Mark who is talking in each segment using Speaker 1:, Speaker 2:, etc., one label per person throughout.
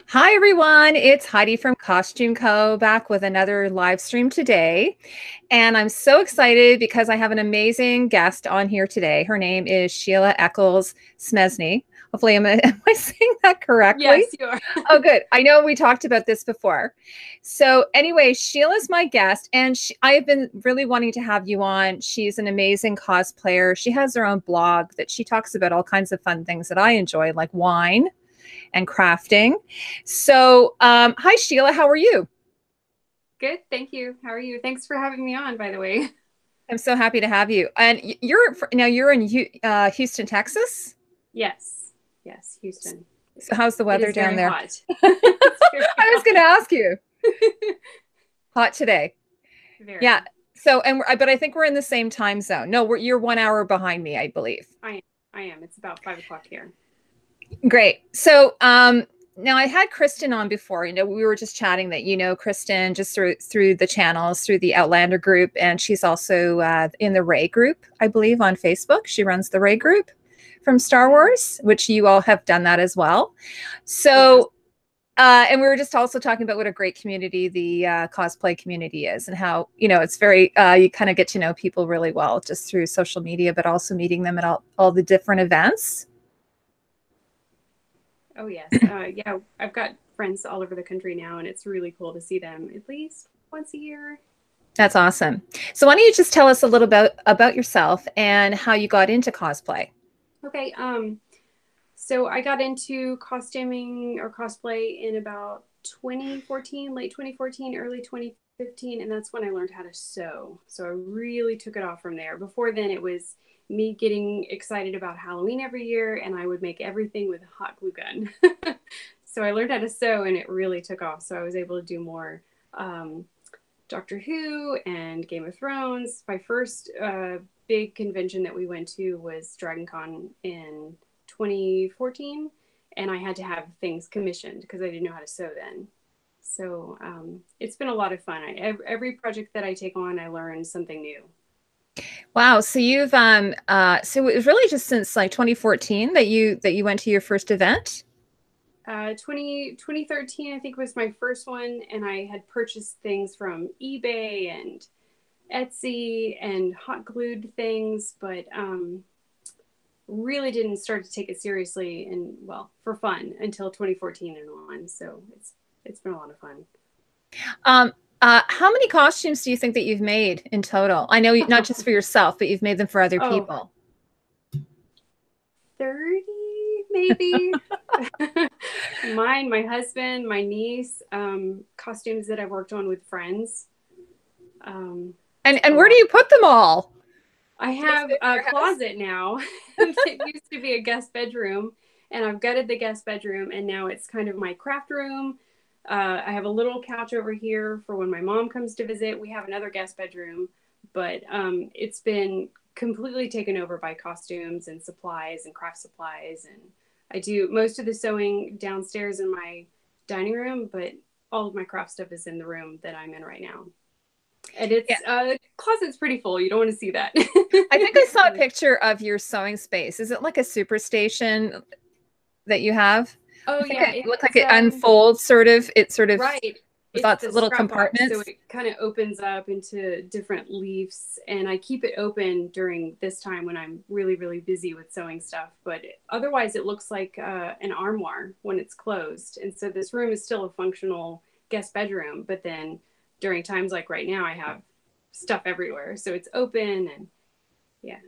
Speaker 1: Hi, everyone. It's Heidi from Costume Co. back with another live stream today. And I'm so excited because I have an amazing guest on here today. Her name is Sheila Echols-Smesny. Hopefully, am I saying that correctly?
Speaker 2: Yes, you are.
Speaker 1: Oh, good. I know we talked about this before. So, anyway, Sheila's my guest, and I've been really wanting to have you on. She's an amazing cosplayer. She has her own blog that she talks about all kinds of fun things that I enjoy, like wine and crafting. So, hi, Sheila. How are you?
Speaker 2: Good, thank you. How are you? Thanks for having me on, by the way.
Speaker 1: I'm so happy to have you. And you're in Houston, Texas.
Speaker 2: Yes, yes, Houston.
Speaker 1: So how's the
Speaker 2: It
Speaker 1: weather
Speaker 2: is
Speaker 1: down
Speaker 2: very
Speaker 1: there?
Speaker 2: hot. It's very
Speaker 1: I was going to
Speaker 2: hot.
Speaker 1: ask you. Hot today. Yeah.
Speaker 2: Very.
Speaker 1: So, but I think we're in the same time zone. No, you're 1 hour behind me, I believe.
Speaker 2: I am. I am. It's about 5 o'clock here.
Speaker 1: Great. So, now I had Kristen on before. We were just chatting that Kristen just through the channels, through the Outlander group, and she's also in the Ray group, I believe, on Facebook. She runs the Ray group from Star Wars, which you all have done that as well. So, and we were just also talking about what a great community the cosplay community is, and how it's very you kind of get to know people really well just through social media, but also meeting them at all the different events.
Speaker 2: Oh yes. Yeah, I've got friends all over the country now, and it's really cool to see them at least once a year.
Speaker 1: That's awesome. So why don't you just tell us a little bit about yourself and how you got into cosplay?
Speaker 2: Okay. So I got into costuming or cosplay in about 2014, late 2014, early 2015, and that's when I learned how to sew. So I really took it off from there. Before then, it was me getting excited about Halloween every year, and I would make everything with a hot glue gun. So I learned how to sew, and it really took off. So I was able to do more Doctor Who and Game of Thrones. My first big convention that we went to was Dragon Con in 2014, and I had to have things commissioned because I didn't know how to sew then. So it's been a lot of fun. Every project that I take on, I learn something new.
Speaker 1: Wow. So you've so it was really just since like 2014 that you went to your first event?
Speaker 2: 2013, I think, was my first one, and I had purchased things from eBay and Etsy and hot glued things, but really didn't start to take it seriously and, well, for fun until 2014 and on. So it's been a lot of fun.
Speaker 1: How many costumes do you think that you've made in total? I know not just for yourself, but you've made them for other
Speaker 2: Oh,
Speaker 1: people.
Speaker 2: 30 maybe. Mine, my husband, my niece, costumes that I've worked on with friends.
Speaker 1: And where do you put them all?
Speaker 2: I have a closet now. It used to be a guest bedroom, and I've gutted the guest bedroom, and now it's kind of my craft room. I have a little couch over here for when my mom comes to visit. We have another guest bedroom, but it's been completely taken over by costumes and supplies and craft supplies. And I do most of the sewing downstairs in my dining room, but all of my craft stuff is in the room that I'm in right now. And it's the closet's pretty full. You don't want to see that.
Speaker 1: I think I saw a picture of your sewing space. Is it like a super station that you have?
Speaker 2: Oh yeah,
Speaker 1: It looks like it unfolds sort of. It sort of
Speaker 2: right.
Speaker 1: with
Speaker 2: It's
Speaker 1: lots
Speaker 2: the
Speaker 1: of little
Speaker 2: scrap box,
Speaker 1: compartments.
Speaker 2: so it kind of opens up into different leaves, and I keep it open during this time when I'm really, really busy with sewing stuff. But otherwise, it looks like an armoire when it's closed, and so this room is still a functional guest bedroom. But then during times like right now, I have stuff everywhere, so it's open and yeah.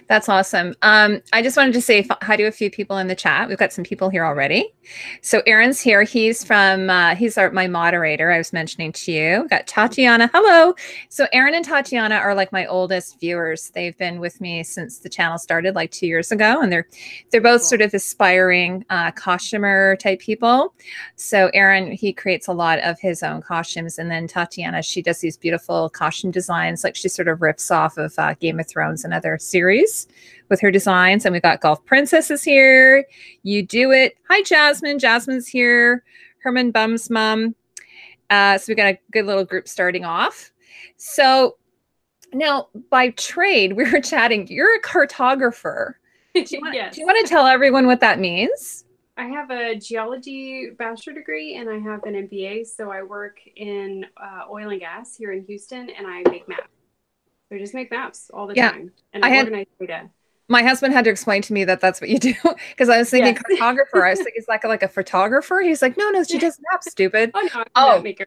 Speaker 1: That's awesome. I just wanted to say hi to a few people in the chat. We've got some people here already. So Aaron's here. He's from, my moderator. I was mentioning to you. We've got Tatiana. Hello. So Aaron and Tatiana are like my oldest viewers. They've been with me since the channel started like 2 years ago. And they're both sort of aspiring costumer type people. So Aaron, he creates a lot of his own costumes. And then Tatiana, she does these beautiful costume designs. Like she sort of rips off of Game of Thrones and other series with her designs. And we got Golf Princess is here. You do it. Hi, Jasmine. Jasmine's here. Herman Bum's mom. So we got a good little group starting off. So now by trade, we were chatting. You're a cartographer. Do you want to tell everyone what that means?
Speaker 2: I have a geology bachelor degree and I have an MBA. So I work in oil and gas here in Houston, and I make maps. So I just make maps all the
Speaker 1: Yeah.
Speaker 2: time, and
Speaker 1: I
Speaker 2: I
Speaker 1: had
Speaker 2: organize data.
Speaker 1: my husband had to explain to me that that's what you do because I was thinking
Speaker 2: Yes.
Speaker 1: cartographer. I was thinking it's like a photographer. He's like, no, no, she
Speaker 2: Yeah.
Speaker 1: does maps, stupid.
Speaker 2: Oh no, I'm a map
Speaker 1: Oh,
Speaker 2: maker.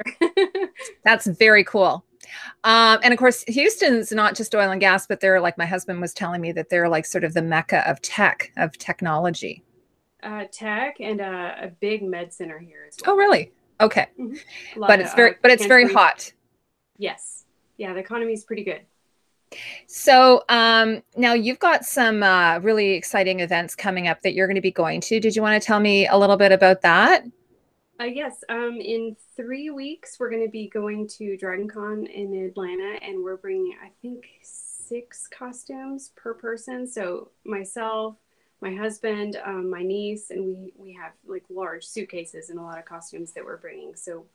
Speaker 1: that's very cool. And of course, Houston's not just oil and gas, but they're like my husband was telling me that they're like sort of the mecca of technology.
Speaker 2: Tech and a big med center here as
Speaker 1: Oh,
Speaker 2: well.
Speaker 1: really? Okay.
Speaker 2: Mhm. A lot
Speaker 1: But
Speaker 2: of
Speaker 1: it's very
Speaker 2: cancer.
Speaker 1: hot.
Speaker 2: Yes. Yeah, the economy is pretty good.
Speaker 1: So now you've got some really exciting events coming up that you're going to be going to. Did you want to tell me a little bit about that?
Speaker 2: Yes. In 3 weeks, we're going to be going to Dragon Con in Atlanta, and we're bringing, I think, 6 costumes per person. So myself, my husband, my niece, and we have like large suitcases and a lot of costumes that we're bringing. So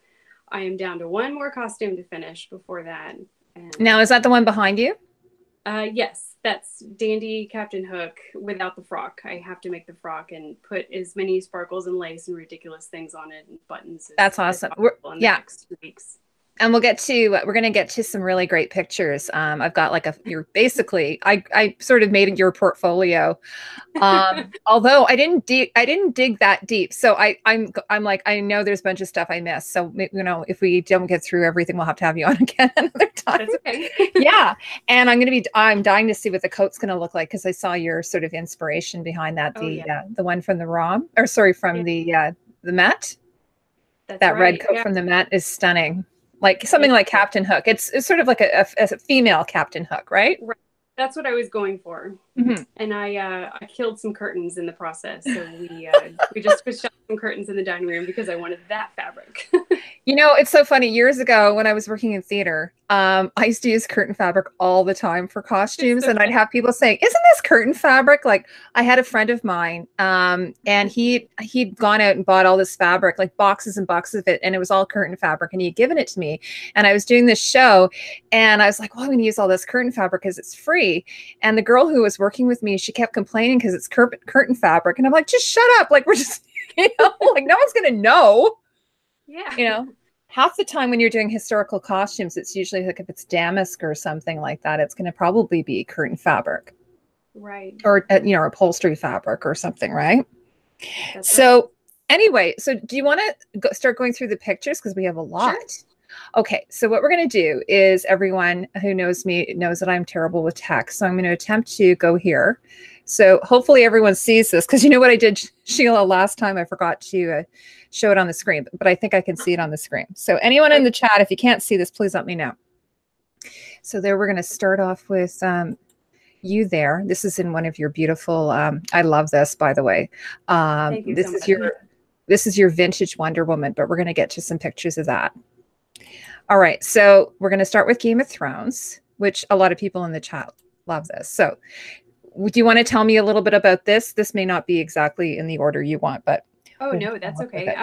Speaker 2: I am down to one more costume to finish before that. And
Speaker 1: Now, is that the one behind you?
Speaker 2: yes, that's Dandy Captain Hook without the frock. I have to make the frock and put as many sparkles and lace and ridiculous things on it and buttons
Speaker 1: That's
Speaker 2: as
Speaker 1: awesome.
Speaker 2: possible in the
Speaker 1: Yeah.
Speaker 2: next 2 weeks.
Speaker 1: And we're going to get to some really great pictures. I've got like you're basically, I sort of made your portfolio. Although I didn't dig that deep. So I'm like, I know there's a bunch of stuff I missed. So, you know, if we don't get through everything, we'll have to have you on again another time.
Speaker 2: That's okay.
Speaker 1: Yeah. And I'm dying to see what the coat's going to look like, because I saw your sort of inspiration behind that. The one from the ROM, or sorry, from the Met.
Speaker 2: That's
Speaker 1: that
Speaker 2: right.
Speaker 1: red coat
Speaker 2: Yeah.
Speaker 1: from the Met is stunning. Like something like Captain Hook. It's sort of like a female Captain Hook, right?
Speaker 2: Right. That's what I was going for.
Speaker 1: Mm-hmm.
Speaker 2: And I killed some curtains in the process. So we just switched out some curtains in the dining room because I wanted that fabric.
Speaker 1: You know, it's so funny. Years ago, when I was working in theater, I used to use curtain fabric all the time for costumes, and I'd have people saying, "Isn't this curtain fabric?" Like, I had a friend of mine, and he'd gone out and bought all this fabric, like boxes and boxes of it, and it was all curtain fabric, and he had given it to me. And I was doing this show, and I was like, "Well, I'm going to use all this curtain fabric because it's free." And the girl who was working with me, she kept complaining because it's curtain fabric, and I'm like, "Just shut up! Like, we're just, you know, like no one's going to know."
Speaker 2: Yeah.
Speaker 1: You know, half the time when you're doing historical costumes, it's usually like if it's damask or something like that, it's going to probably be curtain fabric.
Speaker 2: Right.
Speaker 1: Or, you know, upholstery fabric or something, right?
Speaker 2: That's
Speaker 1: So
Speaker 2: right.
Speaker 1: anyway, so do you want to start going through the pictures? Because we have a lot.
Speaker 2: Sure.
Speaker 1: Okay, so what we're going to do is, everyone who knows me knows that I'm terrible with text. So I'm going to attempt to go here. So hopefully everyone sees this, because you know what I did, Sheila, last time? I forgot to show it on the screen, but I think I can see it on the screen. So anyone in the chat, if you can't see this, please let me know. So there, we're going to start off with you there. This is in one of your beautiful, I love this, by the way.
Speaker 2: Thank you so much.
Speaker 1: This is your vintage Wonder Woman, but we're going to get to some pictures of that. All right, so we're going to start with Game of Thrones, which a lot of people in the chat love this. So do you want to tell me a little bit about this? This may not be exactly in the order you want, but...
Speaker 2: Oh, no, that's okay.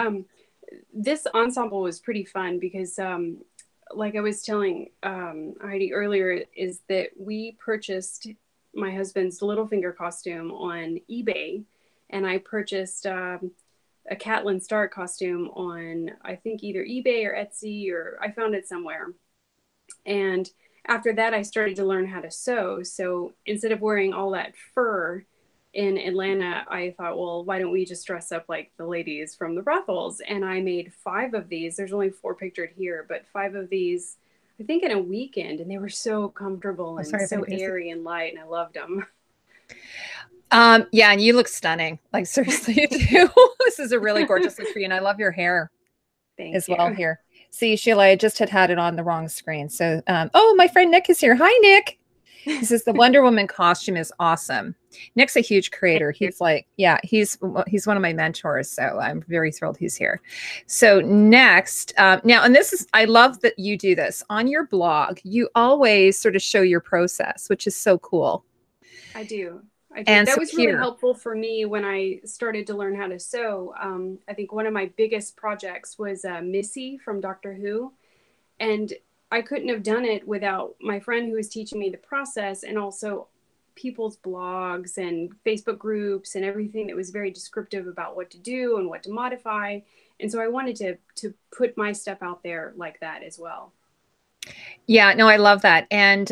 Speaker 2: This ensemble was pretty fun because, like I was telling Heidi earlier, is that we purchased my husband's Littlefinger costume on eBay, and I purchased a Catelyn Stark costume on, I think, either eBay or Etsy, or I found it somewhere. And after that, I started to learn how to sew. So instead of wearing all that fur in Atlanta, I thought, well, why don't we just dress up like the ladies from the brothels? And I made 5 of these. There's only 4 pictured here, but 5 of these, I think, in a weekend. And they were so comfortable and so airy and light, and I loved them.
Speaker 1: Yeah, and you look stunning. Like, seriously, you do. This is a really gorgeous look for you, and I love your hair well here. See, Sheila, I just had it on the wrong screen. So, oh, my friend Nick is here. Hi, Nick. He says the Wonder Woman costume is awesome. Nick's a huge creator. He's like, yeah, he's one of my mentors. So I'm very thrilled he's here. So next, now, and this is, I love that you do this on your blog. You always sort of show your process, which is so cool.
Speaker 2: I do.
Speaker 1: And
Speaker 2: that
Speaker 1: so
Speaker 2: was really helpful for me when I started to learn how to sew. I think one of my biggest projects was Missy from Doctor Who. And I couldn't have done it without my friend who was teaching me the process, and also people's blogs and Facebook groups and everything that was very descriptive about what to do and what to modify. And so I wanted to put my stuff out there like that as well.
Speaker 1: Yeah, no, I love that. And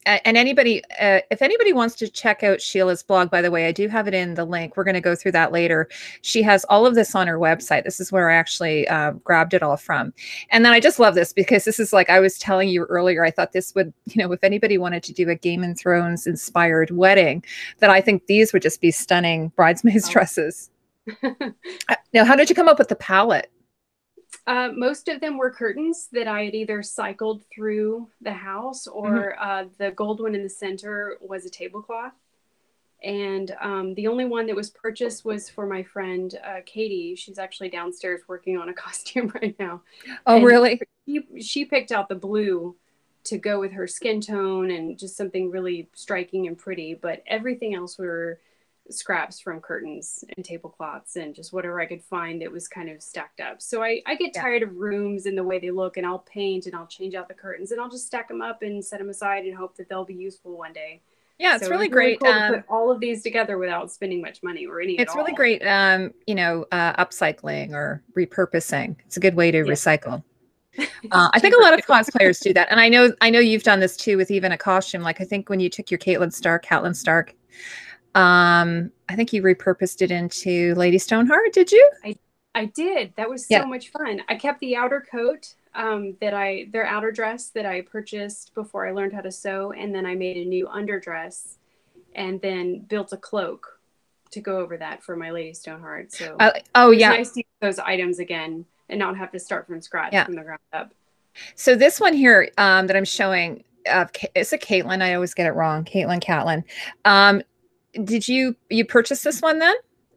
Speaker 1: anybody, if anybody wants to check out Sheila's blog, by the way, I do have it in the link. We're going to go through that later. She has all of this on her website. This is where I actually grabbed it all from. And then I just love this because this is like I was telling you earlier, I thought this would, you know, if anybody wanted to do a Game of Thrones inspired wedding, that I think these would just be stunning bridesmaids dresses. Now, how did you come up with the palette?
Speaker 2: Most of them were curtains that I had either cycled through the house, or the gold one in the center was a tablecloth. And the only one that was purchased was for my friend Katie. She's actually downstairs working on a costume right now.
Speaker 1: Oh,
Speaker 2: and
Speaker 1: really?
Speaker 2: She picked out the blue to go with her skin tone and just something really striking and pretty. But everything else were scraps from curtains and tablecloths and just whatever I could find that was kind of stacked up. So I get tired of rooms and the way they look, and I'll paint and I'll change out the curtains and I'll just stack them up and set them aside and hope that they'll be useful one day.
Speaker 1: Yeah, it's really great.
Speaker 2: Cool to put all of these together without spending much money or any.
Speaker 1: It's really great, you know, upcycling or repurposing. It's a good way to recycle. I think a lot of cosplayers do that, and I know you've done this too with even a costume. Like I think when you took your Caitlin Stark. I think you repurposed it into Lady Stoneheart, did you?
Speaker 2: I did. That was so much fun. I kept the outer coat, their outer dress that I purchased before I learned how to sew. And then I made a new underdress and then built a cloak to go over that for my Lady Stoneheart. So it's nice to use those items again and not have to start from scratch from the ground up.
Speaker 1: So this one here that I'm showing, it's a Caitlin. I always get it wrong. Catlin. Did you purchase this one then,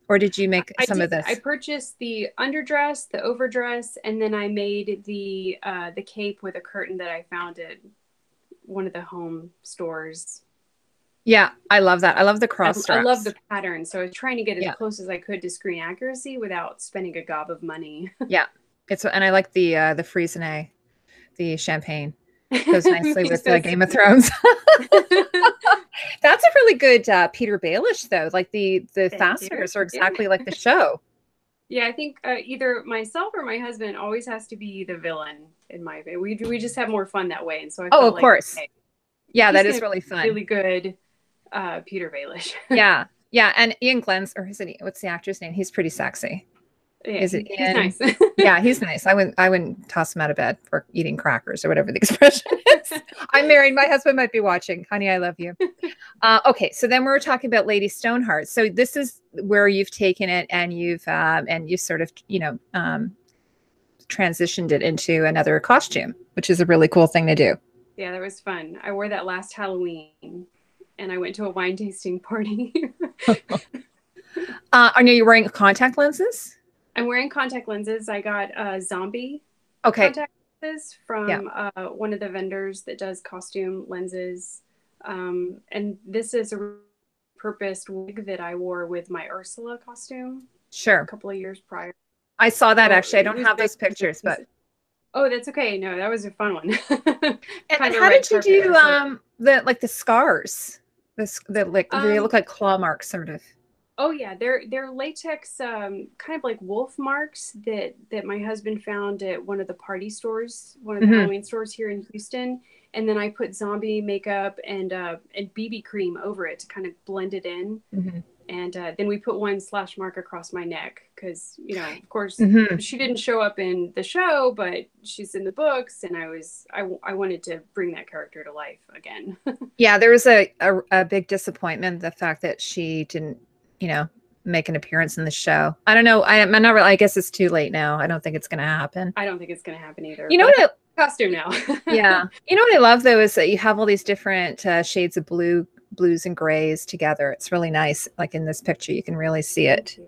Speaker 1: or did you make some of this?
Speaker 2: I purchased the underdress, the overdress, and then I made the cape with a curtain that I found at one of the home stores.
Speaker 1: Yeah, I love that. I love the cross straps.
Speaker 2: I love the pattern, so I was trying to get as close as I could to screen accuracy without spending a gob of money. Yeah,
Speaker 1: and I like the Frisinet, the champagne. Goes nicely with Game of Thrones. That's a really good Peter Baelish, though. Like the fasteners are exactly like the show.
Speaker 2: Yeah, I think either myself or my husband always has to be the villain in my opinion. We just have more fun that way, and so I
Speaker 1: of course, okay, yeah, that is really fun.
Speaker 2: Really good, Peter Baelish.
Speaker 1: yeah, and Ian Glenn's, or what's the actor's name? He's pretty sexy.
Speaker 2: Yeah, he's nice.
Speaker 1: Yeah, he's nice. I wouldn't toss him out of bed for eating crackers or whatever the expression is. I'm married. My husband might be watching. Honey, I love you. Okay, so then we're talking about Lady Stoneheart. So this is where you've taken it and you've sort of transitioned it into another costume, which is a really cool thing to do.
Speaker 2: Yeah, that was fun. I wore that last Halloween, and I went to a wine tasting party.
Speaker 1: I know you're wearing contact lenses.
Speaker 2: I'm wearing contact lenses. I got zombie
Speaker 1: contact
Speaker 2: lenses from one of the vendors that does costume lenses. And this is a repurposed wig that I wore with my Ursula costume.
Speaker 1: Sure.
Speaker 2: A couple of years prior.
Speaker 1: I saw that actually. I don't have those pictures, but.
Speaker 2: Oh, that's okay. No, that was a fun one.
Speaker 1: And how did you do the scars? They look like claw marks, sort of.
Speaker 2: Oh yeah, they're latex, kind of like wolf marks that my husband found at one of the party stores, one of the Halloween stores here in Houston. And then I put zombie makeup and BB cream over it to kind of blend it in. And then we put one slash mark across my neck because, of course, she didn't show up in the show, but she's in the books, and I wanted to bring that character to life again.
Speaker 1: Yeah, there was a big disappointment, the fact that she didn't make an appearance in the show. I don't know. I'm not really, I guess it's too late now. I don't think it's going to happen.
Speaker 2: I don't think it's going to happen either.
Speaker 1: You know what?
Speaker 2: Costume now.
Speaker 1: Yeah. You know what I love though is that you have all these different shades of blues and grays together. It's really nice. Like in this picture, you can really see it.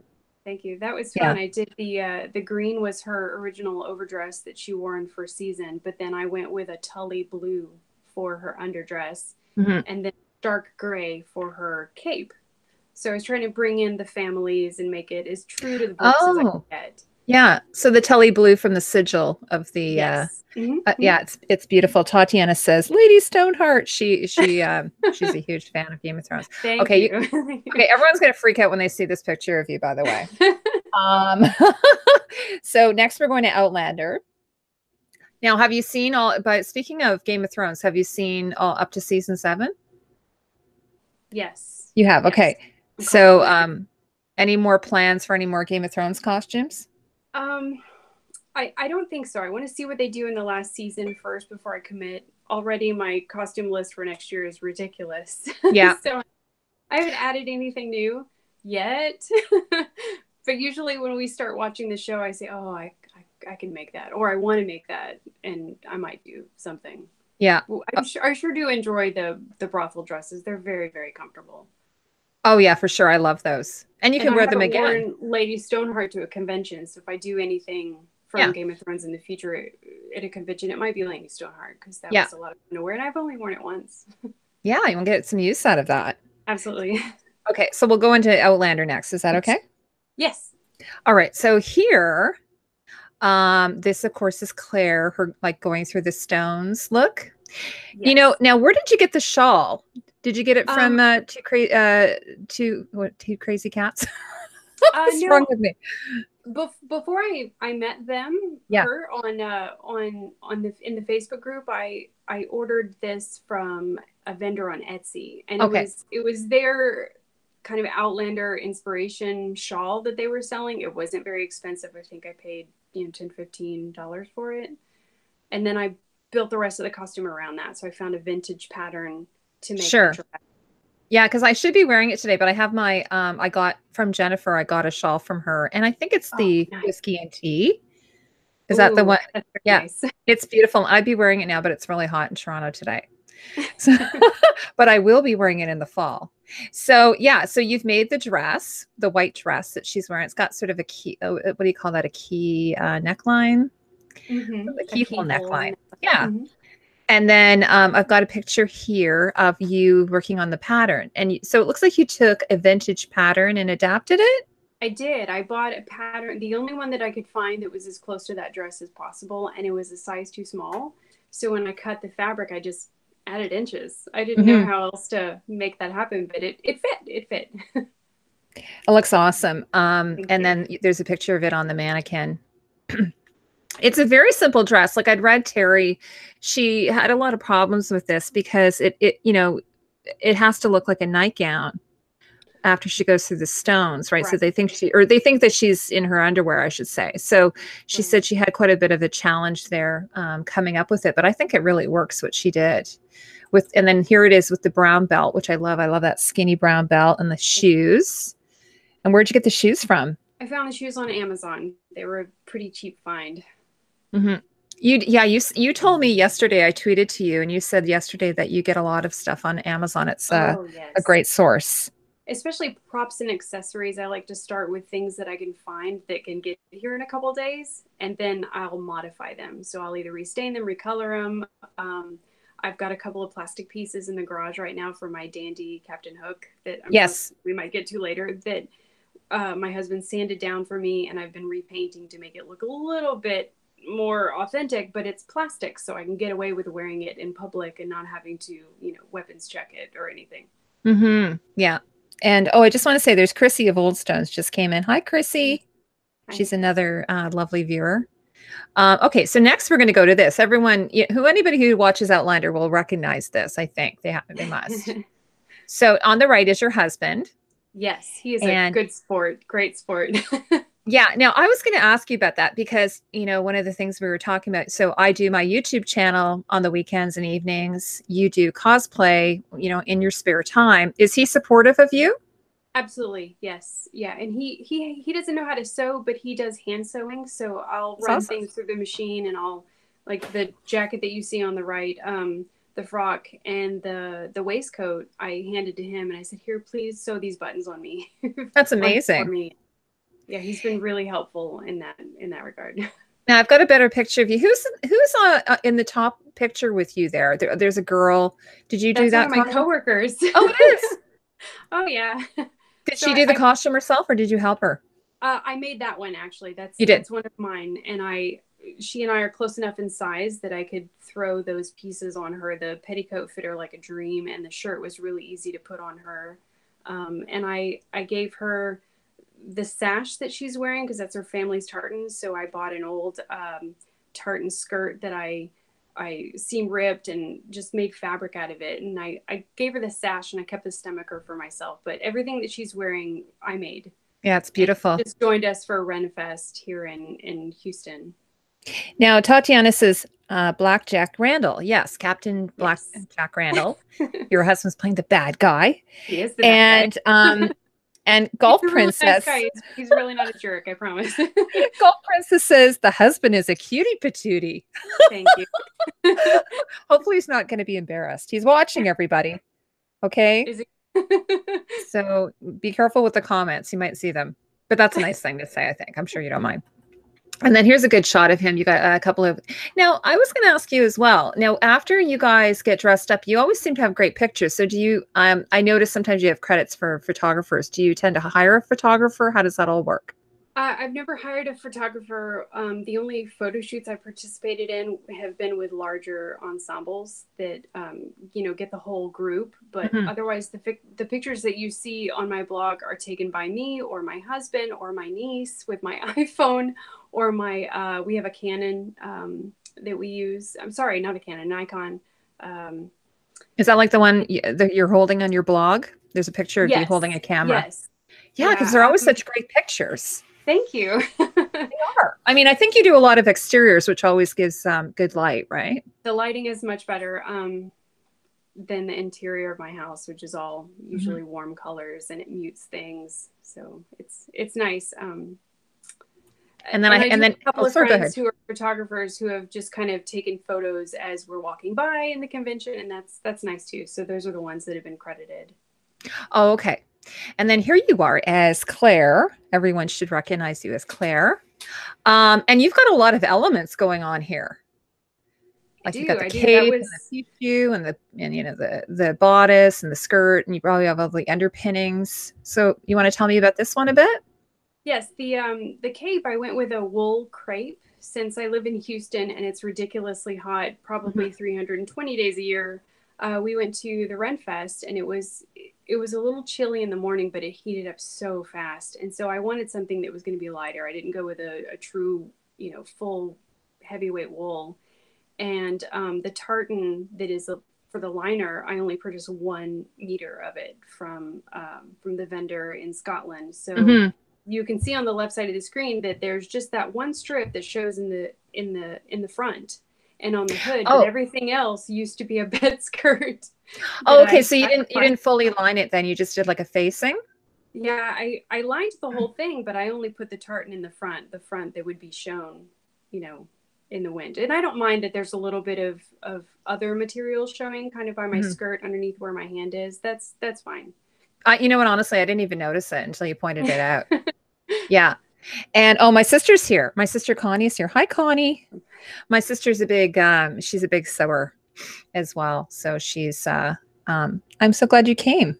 Speaker 2: Thank you. That was fun. I did the green was her original overdress that she wore in first season, but then I went with a Tully blue for her underdress and then dark gray for her cape. So I was trying to bring in the families and make it as true to the books as I could get.
Speaker 1: Yeah. So the Tully blue from the sigil of the Yeah, it's beautiful. Tatiana says, "Lady Stoneheart." She's a huge fan of Game of Thrones.
Speaker 2: Thank
Speaker 1: Okay,
Speaker 2: you.
Speaker 1: okay, everyone's gonna freak out when they see this picture of you, by the way. So next we're going to Outlander. Now, have you seen all? But speaking of Game of Thrones, have you seen all up to season 7?
Speaker 2: Yes.
Speaker 1: You have.
Speaker 2: Yes.
Speaker 1: Okay. So, any more plans for any more Game of Thrones costumes?
Speaker 2: I don't think so. I want to see what they do in the last season first before I commit. Already my costume list for next year is ridiculous.
Speaker 1: Yeah.
Speaker 2: So I haven't added anything new yet. But usually when we start watching the show, I say, oh, I can make that, or I want to make that, and I might do something.
Speaker 1: Yeah.
Speaker 2: I sure do enjoy the brothel dresses. They're very, very comfortable.
Speaker 1: Oh yeah, for sure. I love those. And you can wear them again.
Speaker 2: Worn Lady Stoneheart to a convention, so if I do anything from Game of Thrones in the future at a convention, it might be Lady Stoneheart, because that was a lot of fun to wear, and I've only worn it once.
Speaker 1: Yeah, you will get some use out of that.
Speaker 2: Absolutely.
Speaker 1: Okay, so we'll go into Outlander next. Is that okay?
Speaker 2: Yes.
Speaker 1: All right. So here, this of course is Claire, her like going through the stones look. Yes. You know, now where did you get the shawl? Did you get it from two crazy cats? What's wrong with me?
Speaker 2: Before I met them, her in the Facebook group, I ordered this from a vendor on Etsy, and it was their kind of Outlander inspiration shawl that they were selling. It wasn't very expensive. I think I paid $10-15 for it, and then I built the rest of the costume around that. So I found a vintage pattern to make. Sure.
Speaker 1: Yeah, because I should be wearing it today, but I have my I got from Jennifer. I got a shawl from her, and I think it's the whiskey and tea. Is that the one? Yeah, nice. It's beautiful. I'd be wearing it now, but it's really hot in Toronto today. So, but I will be wearing it in the fall. So yeah, so you've made the dress, the white dress that she's wearing. It's got sort of a key. What do you call that? A key neckline. The keyhole neckline. Yeah. And then I've got a picture here of you working on the pattern. And so it looks like you took a vintage pattern and adapted it.
Speaker 2: I did. I bought a pattern, the only one that I could find that was as close to that dress as possible. And it was a size too small. So when I cut the fabric, I just added inches. I didn't know how else to make that happen, but it fit. It fit.
Speaker 1: It looks awesome. And then there's a picture of it on the mannequin. It's a very simple dress. Like I'd read Terry, she had a lot of problems with this because it it has to look like a nightgown after she goes through the stones, right? So they think that she's in her underwear, I should say. So she said she had quite a bit of a challenge there coming up with it, but I think it really works what she did with. And then here it is with the brown belt, which I love. I love that skinny brown belt and the shoes. And where'd you get the shoes from?
Speaker 2: I found the shoes on Amazon. They were a pretty cheap find.
Speaker 1: You told me yesterday, I tweeted to you, and you said yesterday that you get a lot of stuff on Amazon. It's a great source.
Speaker 2: Especially props and accessories. I like to start with things that I can find that can get here in a couple of days, and then I'll modify them. So I'll either restain them, recolor them. I've got a couple of plastic pieces in the garage right now for my dandy Captain Hook that we might get to later, that my husband sanded down for me, and I've been repainting to make it look a little bit more authentic, but it's plastic, so I can get away with wearing it in public and not having to, weapons check it or anything.
Speaker 1: Yeah. And I just want to say there's Chrissy of Old Stones just came in. Hi, Chrissy. She's another lovely viewer. Okay, so next we're going to go to this. Everyone, anybody who watches Outlander will recognize this. I think they must. So on the right is your husband.
Speaker 2: Yes, he is a good sport. Great sport.
Speaker 1: Yeah. Now I was going to ask you about that because, one of the things we were talking about, so I do my YouTube channel on the weekends and evenings. You do cosplay, in your spare time. Is he supportive of you?
Speaker 2: Absolutely. Yes. Yeah. And he doesn't know how to sew, but he does hand sewing. So I'll run things through the machine, and I'll, like the jacket that you see on the right, the frock and the waistcoat, I handed to him, and I said, "Here, please sew these buttons on me."
Speaker 1: That's amazing.
Speaker 2: For me. Yeah, he's been really helpful in that regard.
Speaker 1: Now I've got a better picture of you. Who's in the top picture with you there? There's a girl. Did you do that?
Speaker 2: One of my coworkers.
Speaker 1: Oh, it is.
Speaker 2: Oh yeah.
Speaker 1: Did she do the costume herself, or did you help her?
Speaker 2: I made that one actually.
Speaker 1: You did.
Speaker 2: That's one of mine, and she and I are close enough in size that I could throw those pieces on her. The petticoat fit her like a dream, and the shirt was really easy to put on her. And I gave her the sash that she's wearing because that's her family's tartan. So I bought an old tartan skirt that I seam ripped and just made fabric out of it. And I gave her the sash and I kept the stomacher for myself. But everything that she's wearing, I made.
Speaker 1: Yeah, it's beautiful.
Speaker 2: And she just joined us for Ren Fest here in Houston.
Speaker 1: Now, Tatiana says, Black Jack Randall. Yes, Captain Black Jack Randall. Your husband's playing the bad guy.
Speaker 2: He is the bad guy.
Speaker 1: And Golf
Speaker 2: He's a really
Speaker 1: Princess.
Speaker 2: nice guy. He's really not a jerk, I promise.
Speaker 1: Golf Princess says the husband is a cutie patootie.
Speaker 2: Thank you.
Speaker 1: Hopefully he's not going to be embarrassed. He's watching, everybody. Okay?
Speaker 2: Is he?
Speaker 1: So be careful with the comments. You might see them. But that's a nice thing to say, I think. I'm sure you don't mind. And then here's a good shot of him. You got a couple of... Now, I was going to ask you as well. Now, after you guys get dressed up, you always seem to have great pictures. So do you... I notice sometimes you have credits for photographers. Do you tend to hire a photographer? How does that all work?
Speaker 2: I've never hired a photographer. The only photo shoots I participated in have been with larger ensembles that, get the whole group. But otherwise, the pictures that you see on my blog are taken by me or my husband or my niece with my iPhone or my, we have a Canon that we use. I'm sorry, not a Canon, Nikon.
Speaker 1: Is that like the one that you're holding on your blog? There's a picture of you holding a camera.
Speaker 2: Yes.
Speaker 1: Yeah, because they're always such great pictures.
Speaker 2: Thank you.
Speaker 1: They are. I mean, I think you do a lot of exteriors, which always gives good light, right?
Speaker 2: The lighting is much better than the interior of my house, which is all usually warm colors, and it mutes things. So it's nice. And then I have a couple of friends who are photographers who have just kind of taken photos as we're walking by in the convention, and that's nice too. So those are the ones that have been credited.
Speaker 1: Oh, okay. And then here you are as Claire. Everyone should recognize you as Claire. And you've got a lot of elements going on here. Like you've got the cape and the tutu and the bodice and the skirt, and you probably have all the underpinnings. So you want to tell me about this one a bit?
Speaker 2: Yes, the cape, I went with a wool crepe since I live in Houston and it's ridiculously hot, probably 320 days a year. We went to the Ren Fest and it was a little chilly in the morning, but it heated up so fast. And so I wanted something that was going to be lighter. I didn't go with a true, full heavyweight wool. And the tartan that is for the liner, I only purchased 1 meter of it from the vendor in Scotland. So you can see on the left side of the screen that there's just that one strip that shows in the front and on the hood, but everything else used to be a bed skirt.
Speaker 1: Oh, okay. So you didn't fully line it then. You just did like a facing?
Speaker 2: Yeah, I lined the whole thing, but I only put the tartan in the front that would be shown, in the wind. And I don't mind that there's a little bit of other material showing kind of by my skirt underneath where my hand is. That's fine.
Speaker 1: You know what, honestly, I didn't even notice it until you pointed it out. Yeah. And my sister's here. My sister Connie's here. Hi, Connie. My sister's she's a big sewer as well. So she's, I'm so glad you came.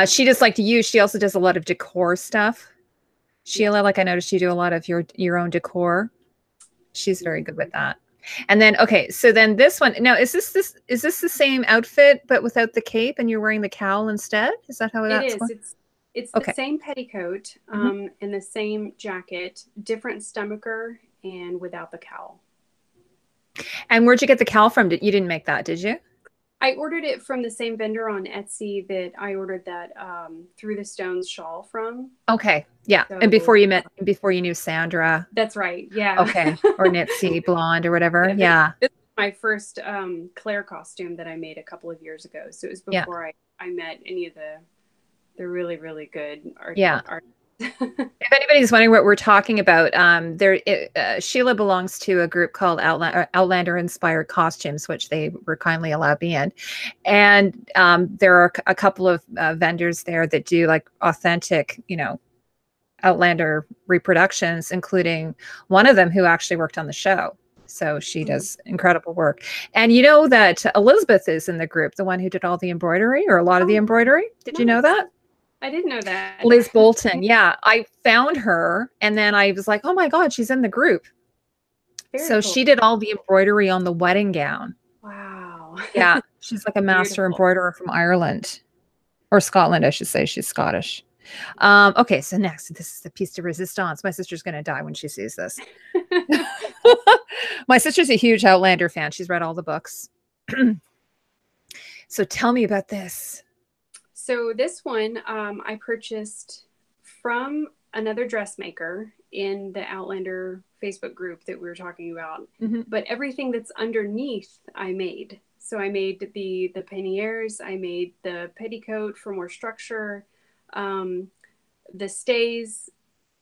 Speaker 1: She just like you. She also does a lot of decor stuff. Sheila, like I noticed you do a lot of your own decor. She's very good with that. And then, okay, so then this one, now is this the same outfit, but without the cape and you're wearing the cowl instead? Is that how that's going?
Speaker 2: It's the same petticoat and the same jacket, different stomacher and without the cowl.
Speaker 1: And where'd you get the cowl from? You didn't make that, did you?
Speaker 2: I ordered it from the same vendor on Etsy that I ordered that Through the Stones shawl from. Okay. Yeah. So, and before you knew Sandra. That's right. Yeah. Okay. Or Nipsey Blonde or whatever. Yeah. This was my first Claire costume that I made a couple of years ago. So it was before I met any of the really, really good artists. Yeah. If anybody's wondering what we're talking about, Sheila belongs to a group called Outlander Inspired Costumes, which they were kindly allowed me in. And there are a couple of vendors there that do like authentic, Outlander reproductions, including one of them who actually worked on the show. So she does incredible work. And you know that Elizabeth is in the group, the one who did all the embroidery or a lot of the embroidery. Did you know that? I didn't know that.
Speaker 1: Liz Bolton. Yeah, I found her and then I was like, oh my God, she's in the group.
Speaker 2: Very
Speaker 1: So
Speaker 2: cool.
Speaker 1: she did all the embroidery on the wedding gown.
Speaker 2: Wow.
Speaker 1: Yeah, she's like a master
Speaker 2: Beautiful.
Speaker 1: embroiderer from Ireland or Scotland, I should say. She's Scottish. Okay, so next, this is the piece de resistance. My sister's going to die when she sees this. My sister's a huge Outlander fan. She's read all the books. So tell me about this.
Speaker 2: So this one I purchased from another dressmaker in the Outlander Facebook group that we were talking about.
Speaker 1: Mm-hmm.
Speaker 2: But everything that's underneath I made. So I made the panniers, I made the petticoat for more structure, the stays,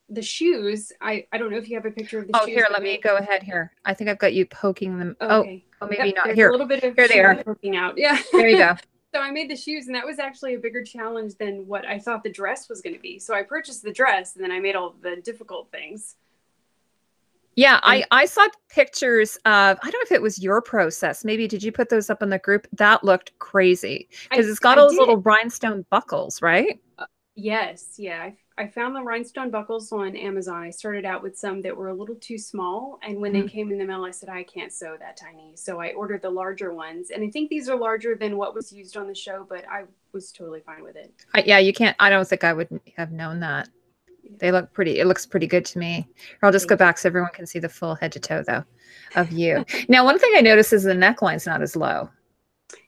Speaker 2: the shoes. I don't know if you have a picture of the shoes.
Speaker 1: Oh, here, let me go ahead here. I think I've got you poking them.
Speaker 2: Okay.
Speaker 1: Oh, maybe
Speaker 2: Yep,
Speaker 1: not.
Speaker 2: there's
Speaker 1: Here,
Speaker 2: a little bit of
Speaker 1: here they are
Speaker 2: poking out. Yeah.
Speaker 1: There you go.
Speaker 2: So I made the shoes, and that was actually a bigger challenge than what I thought the dress was going to be. So I purchased the dress, and then I made all the difficult things.
Speaker 1: Yeah, I saw pictures of, I don't know if it was your process. Maybe did you put those up in the group? That looked crazy because it's got all those little rhinestone buckles, right?
Speaker 2: Yes. Yeah. I found the rhinestone buckles on Amazon. I started out with some that were a little too small. And when they came in the mail, I said, I can't sew that tiny. So I ordered the larger ones. And I think these are larger than what was used on the show, but I was totally fine with it.
Speaker 1: Yeah, you can't. I don't think I would have known that. They look pretty. It looks pretty good to me. I'll just go back so everyone can see the full head to toe, though, of you. Now, one thing I noticed is the neckline's not as low.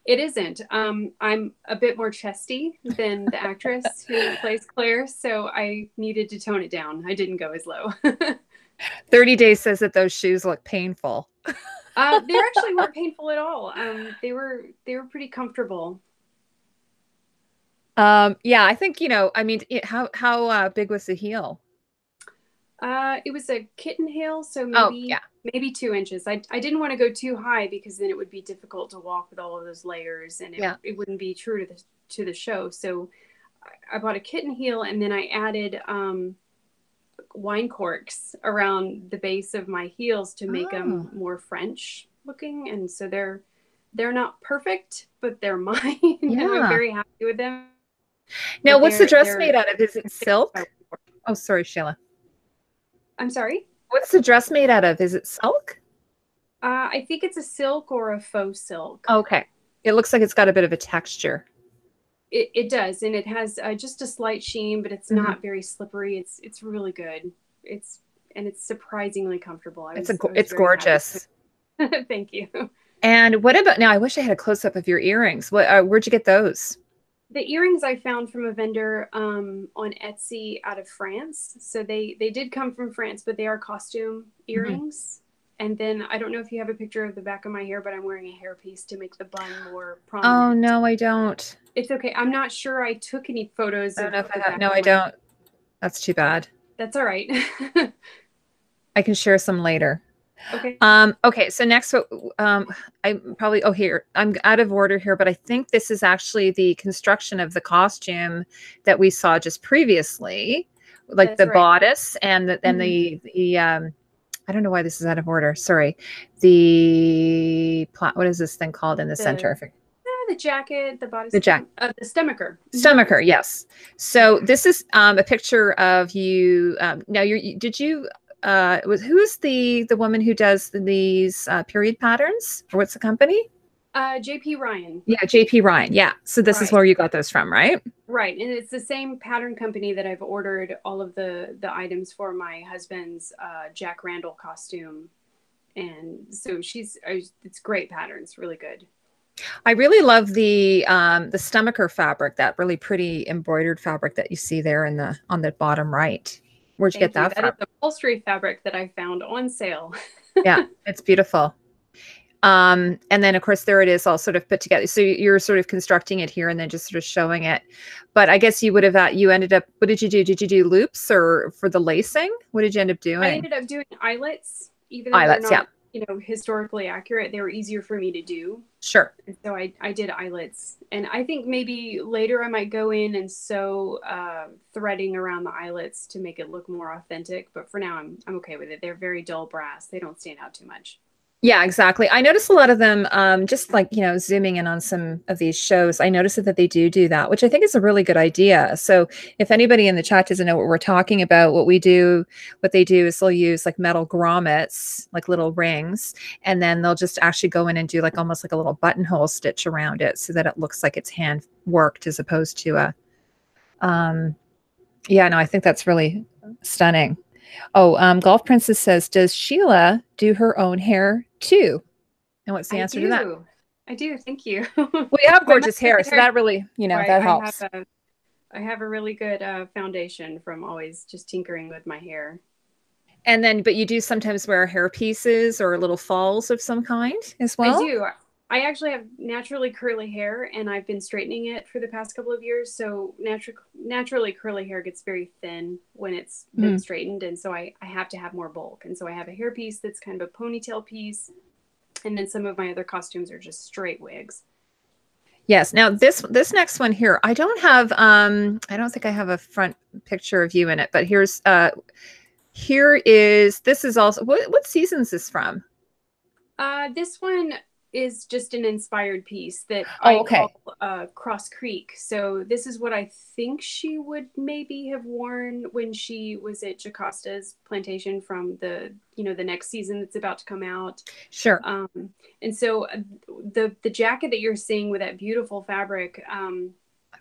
Speaker 2: It isn't. I'm a bit more chesty than the actress who plays Claire, so I needed to tone it down. I didn't go as low.
Speaker 1: 30 Days says that those shoes look painful.
Speaker 2: They actually weren't painful at all. They were pretty comfortable.
Speaker 1: Yeah, I think, I mean, how big was the heel?
Speaker 2: It was a kitten heel, so maybe 2 inches. I didn't want to go too high because then it would be difficult to walk with all of those layers, and it wouldn't be true to the show. So I bought a kitten heel, and then I added wine corks around the base of my heels to make them more French looking. And so they're not perfect, but they're mine. Yeah. And I'm very happy with them.
Speaker 1: Now, what's the dress made out of? Is it silk? Oh, sorry, Sheila.
Speaker 2: I'm sorry?
Speaker 1: What's the dress made out of? Is it silk?
Speaker 2: I think it's a silk or a faux silk.
Speaker 1: Okay. It looks like it's got a bit of a texture.
Speaker 2: It does. And it has just a slight sheen, but it's not very slippery. It's really good. It's surprisingly comfortable.
Speaker 1: It's gorgeous.
Speaker 2: Thank you.
Speaker 1: And what about, now I wish I had a close-up of your earrings. Where'd you get those?
Speaker 2: The earrings I found from a vendor on Etsy out of France. So they did come from France, but they are costume earrings. And then I don't know if you have a picture of the back of my hair, but I'm wearing a hairpiece to make the bun more prominent.
Speaker 1: Oh, no, I don't.
Speaker 2: It's okay. I'm not sure I took any photos.
Speaker 1: I don't know if I have. No, I don't. That's too bad.
Speaker 2: That's all right.
Speaker 1: I can share some later.
Speaker 2: Okay.
Speaker 1: Okay. So next, I'm probably, here, I'm out of order here, but I think this is actually the construction of the costume that we saw just previously, like the bodice and the I don't know why this is out of order. Sorry. What is this thing called in the center?
Speaker 2: The jacket, the bodice,
Speaker 1: the
Speaker 2: stomacher.
Speaker 1: Stomacher, yes. So this is a picture of you. Now, who's the woman who does these period patterns? Or what's the company?
Speaker 2: JP Ryan.
Speaker 1: Yeah, JP Ryan. Yeah. So this is where you got those from, right?
Speaker 2: Right. And it's the same pattern company that I've ordered all of the items for my husband's Jack Randall costume. And so it's great patterns, really good.
Speaker 1: I really love the stomacher fabric, that really pretty embroidered fabric that you see there on the bottom right. Where'd you get that from?
Speaker 2: That is the upholstery fabric that I found on sale.
Speaker 1: Yeah, it's beautiful. And then of course there it is all sort of put together. So you're sort of constructing it here and then just sort of showing it. But I guess you would have, you ended up, what did you do? Did you do loops or for the lacing? What did you end up doing?
Speaker 2: I ended up doing eyelets, even though they're not, historically accurate. They were easier for me to do.
Speaker 1: Sure.
Speaker 2: And so I did eyelets, and I think maybe later I might go in and sew threading around the eyelets to make it look more authentic. But for now, I'm okay with it. They're very dull brass. They don't stand out too much.
Speaker 1: Yeah, exactly. I notice a lot of them, just like, zooming in on some of these shows, I notice that they do that, which I think is a really good idea. So if anybody in the chat doesn't know what we're talking about, what they do is they'll use like metal grommets, like little rings, and then they'll just actually go in and do like almost like a little buttonhole stitch around it so that it looks like it's hand worked as opposed to yeah, no, I think that's really stunning. Oh, Golf Princess says, does Sheila do her own hair too? And what's the answer to that?
Speaker 2: I do. Thank you.
Speaker 1: Well, you have
Speaker 2: My
Speaker 1: gorgeous hair, so that really, that helps.
Speaker 2: I have a really good foundation from always just tinkering with my hair.
Speaker 1: And then, but you do sometimes wear hair pieces or little falls of some kind as well?
Speaker 2: I do. I actually have naturally curly hair, and I've been straightening it for the past couple of years. So naturally curly hair gets very thin when it's been straightened. And so I have to have more bulk. And so I have a hair piece that's kind of a ponytail piece. And then some of my other costumes are just straight wigs.
Speaker 1: Yes. Now this next one here, I don't think I have a front picture of you in it, but this is also, what season is this from?
Speaker 2: This one is just an inspired piece that I call Cross Creek. So this is what I think she would maybe have worn when she was at Jacosta's plantation from the next season that's about to come out.
Speaker 1: Sure.
Speaker 2: And so the jacket that you're seeing with that beautiful fabric
Speaker 1: I've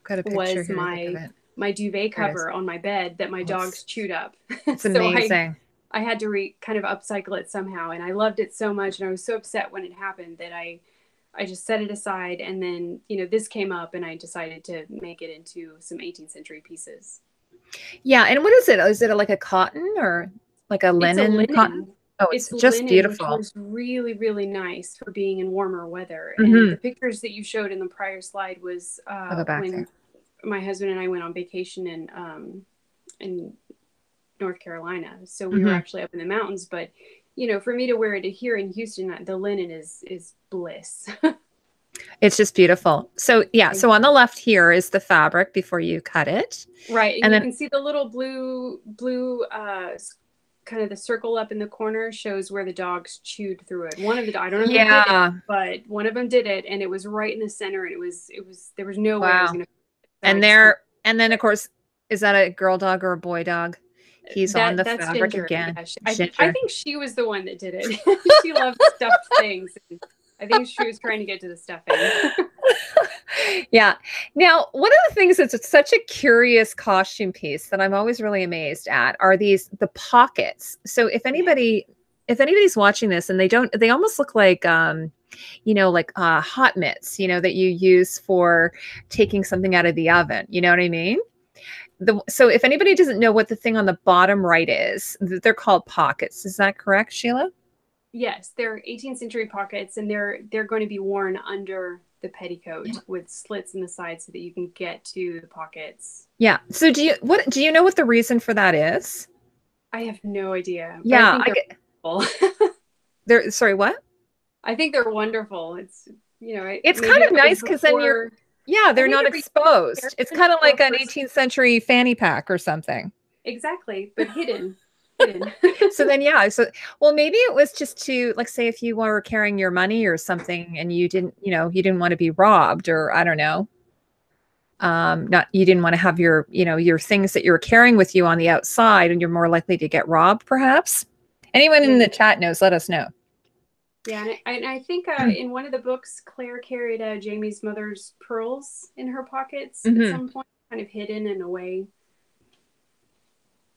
Speaker 1: got a picture
Speaker 2: was my duvet cover on my bed that my dogs chewed up.
Speaker 1: It's amazing.
Speaker 2: I had to kind of upcycle it somehow, and I loved it so much, and I was so upset when it happened that I just set it aside, and then this came up, and I decided to make it into some 18th century pieces.
Speaker 1: Yeah, and what is it? Is it like a cotton or like a linen? Cotton? Oh, it's just linen, beautiful.
Speaker 2: Which was really, really nice for being in warmer weather. And the pictures that you showed in the prior slide was when my husband and I went on vacation in North Carolina. So we were actually up in the mountains, but for me to wear it here in Houston, the linen is bliss.
Speaker 1: It's just beautiful. So yeah, so on the left here is the fabric before you cut it.
Speaker 2: Right. And then you can see the little blue kind of the circle up in the corner shows where the dogs chewed through it. One of the, I don't know who did it, but one of them did it, and it was right in the center, and it was there was no way I was gonna.
Speaker 1: And then of course, is that a girl dog or a boy dog? He's on the fabric
Speaker 2: Ginger.
Speaker 1: again.
Speaker 2: Yeah, I think she was the one that did it. She loves stuffed things. I think she was trying to get to the stuffing.
Speaker 1: Yeah. Now, one of the things that's such a curious costume piece that I'm always really amazed at are the pockets. So if anybody's watching this and they almost look like, hot mitts, that you use for taking something out of the oven. You know what I mean? So if anybody doesn't know what the thing on the bottom right is, they're called pockets. Is that correct, Sheila?
Speaker 2: Yes, they're 18th century pockets, and they're going to be worn under the petticoat with slits in the side so that you can get to the pockets.
Speaker 1: Yeah. So do you know what the reason for that is?
Speaker 2: I have no idea.
Speaker 1: Yeah. Sorry, what?
Speaker 2: I think they're wonderful. It's
Speaker 1: it's kind of nice because then they're not exposed. It's kind of like an 18th century fanny pack or something.
Speaker 2: Exactly, but hidden.
Speaker 1: So then, well, maybe it was just to, like, say if you were carrying your money or something and you didn't want to be robbed, or I don't know. You didn't want to have your things that you're carrying with you on the outside, and you're more likely to get robbed, perhaps. Anyone in the chat knows, let us know.
Speaker 2: Yeah, and I think in one of the books, Claire carried Jamie's mother's pearls in her pockets at some point, kind of hidden in a way.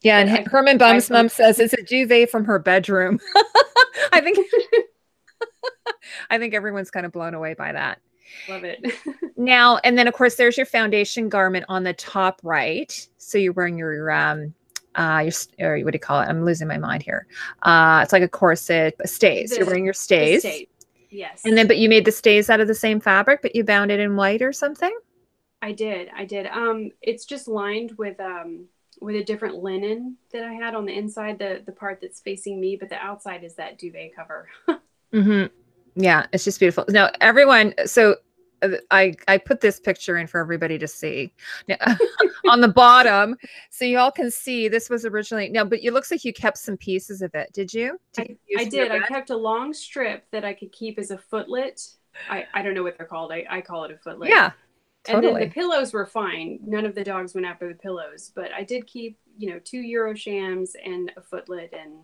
Speaker 1: Yeah, and Herman Bum's mom says it's a duvet from her bedroom. I think everyone's kind of blown away by that.
Speaker 2: Love it.
Speaker 1: Now, and then of course there's your foundation garment on the top right. So you're wearing your or what do you call it? I'm losing my mind here. It's like a corset, stays. You're wearing your stays.
Speaker 2: Yes.
Speaker 1: And then, but you made the stays out of the same fabric, but you bound it in white or something?
Speaker 2: I did. It's just lined with a different linen that I had on the inside, the part that's facing me, but the outside is that duvet cover.
Speaker 1: Yeah, it's just beautiful. Now, everyone, so I put this picture in for everybody to see on the bottom, so you all can see this was originally but it looks like you kept some pieces of it. Did you?
Speaker 2: I did. I kept a long strip that I could keep as a footlet. I don't know what they're called. I call it a footlet.
Speaker 1: Yeah, totally.
Speaker 2: And then the pillows were fine. None of the dogs went after the pillows, but I did keep 2 Euroshams and a footlet, and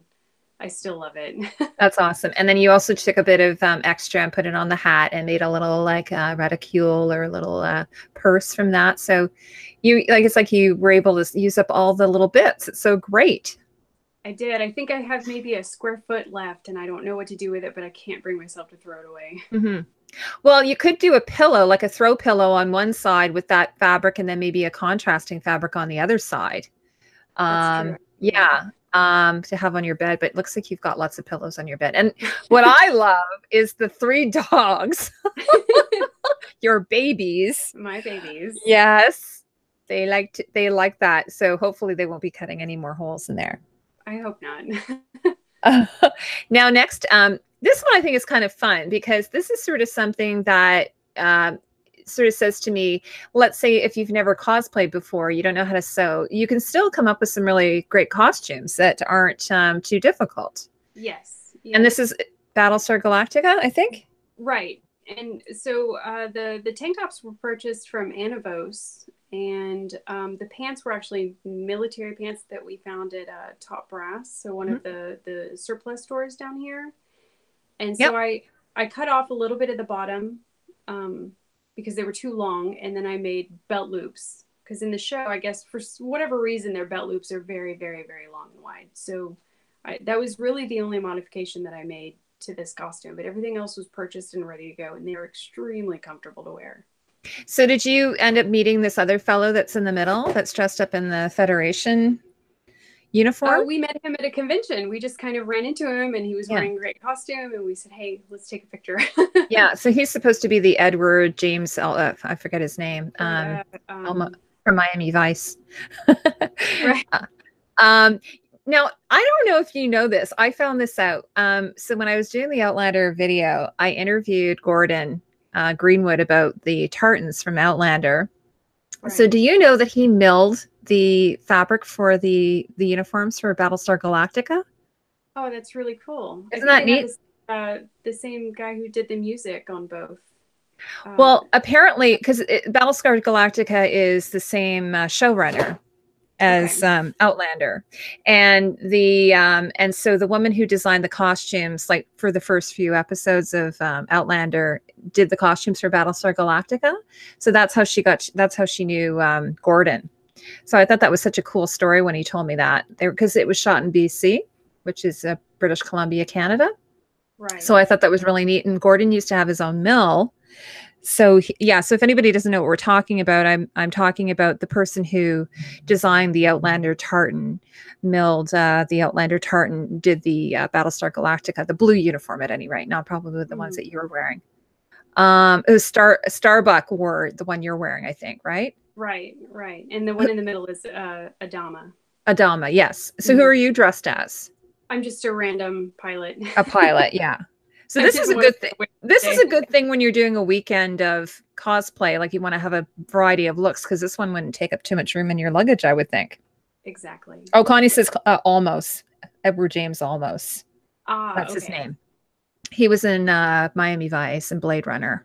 Speaker 2: I still love it.
Speaker 1: That's awesome. And then you also took a bit of extra and put it on the hat and made a little like reticule or a little purse from that. So it's like you were able to use up all the little bits. It's so great.
Speaker 2: I did. I think I have maybe a square foot left, and I don't know what to do with it, but I can't bring myself to throw it away.
Speaker 1: Mm-hmm. Well, you could do a pillow, like a throw pillow on one side with that fabric, and then maybe a contrasting fabric on the other side.
Speaker 2: That's true.
Speaker 1: Yeah. To have on your bed, but it looks like you've got lots of pillows on your bed. And what I love is the 3 dogs, your babies.
Speaker 2: My babies.
Speaker 1: Yes. They like that. So hopefully they won't be cutting any more holes in there.
Speaker 2: I hope not.
Speaker 1: Now, next, this one I think is kind of fun because this is sort of something that sort of says to me, let's say if you've never cosplayed before, you don't know how to sew, you can still come up with some really great costumes that aren't too difficult.
Speaker 2: Yes.
Speaker 1: And this is Battlestar Galactica, I think.
Speaker 2: Right. And so the tank tops were purchased from Anavos, and the pants were actually military pants that we found at Top Brass, so one of the surplus stores down here. And so I cut off a little bit at the bottom because they were too long, and then I made belt loops because in the show, I guess for whatever reason, their belt loops are very, very, very long and wide. So that was really the only modification that I made to this costume, but everything else was purchased and ready to go, and they were extremely comfortable to wear.
Speaker 1: So did you end up meeting this other fellow that's in the middle that's dressed up in the Federation uniform?
Speaker 2: We met him at a convention. We just kind of ran into him, and he was wearing a great costume, and we said, hey, let's take a picture.
Speaker 1: Yeah, so he's supposed to be the Edward James, I forget his name, from Miami Vice.
Speaker 2: Right.
Speaker 1: Now, I don't know if you know this. I found this out. So when I was doing the Outlander video, I interviewed Gordon Greenwood about the tartans from Outlander. Right. So do you know that he milled the fabric for the uniforms for Battlestar Galactica?
Speaker 2: Oh, that's really cool.
Speaker 1: Isn't that neat?
Speaker 2: The same guy who did the music on both.
Speaker 1: Well, apparently, because Battlestar Galactica is the same showrunner as Outlander, and so the woman who designed the costumes, like for the first few episodes of Outlander, did the costumes for Battlestar Galactica. So that's how she knew Gordon. So I thought that was such a cool story when he told me that, because it was shot in BC, which is British Columbia, Canada.
Speaker 2: Right.
Speaker 1: So I thought that was really neat. And Gordon used to have his own mill. So so if anybody doesn't know what we're talking about, I'm talking about the person who designed the Outlander tartan, milled the Outlander tartan, did the Battlestar Galactica, the blue uniform at any rate, not probably the ones that you were wearing. It was Starbuck wore the one you're wearing, I think, right?
Speaker 2: Right. And the one in the middle is Adama.
Speaker 1: Adama, yes. So who are you dressed as?
Speaker 2: I'm just a random pilot.
Speaker 1: A pilot, yeah. So this is a good thing. This is a good thing when you're doing a weekend of cosplay. Like you want to have a variety of looks, because this one wouldn't take up too much room in your luggage, I would think.
Speaker 2: Exactly.
Speaker 1: Oh, Connie says Olmos. Edward James Olmos. That's his name. He was in Miami Vice and Blade Runner.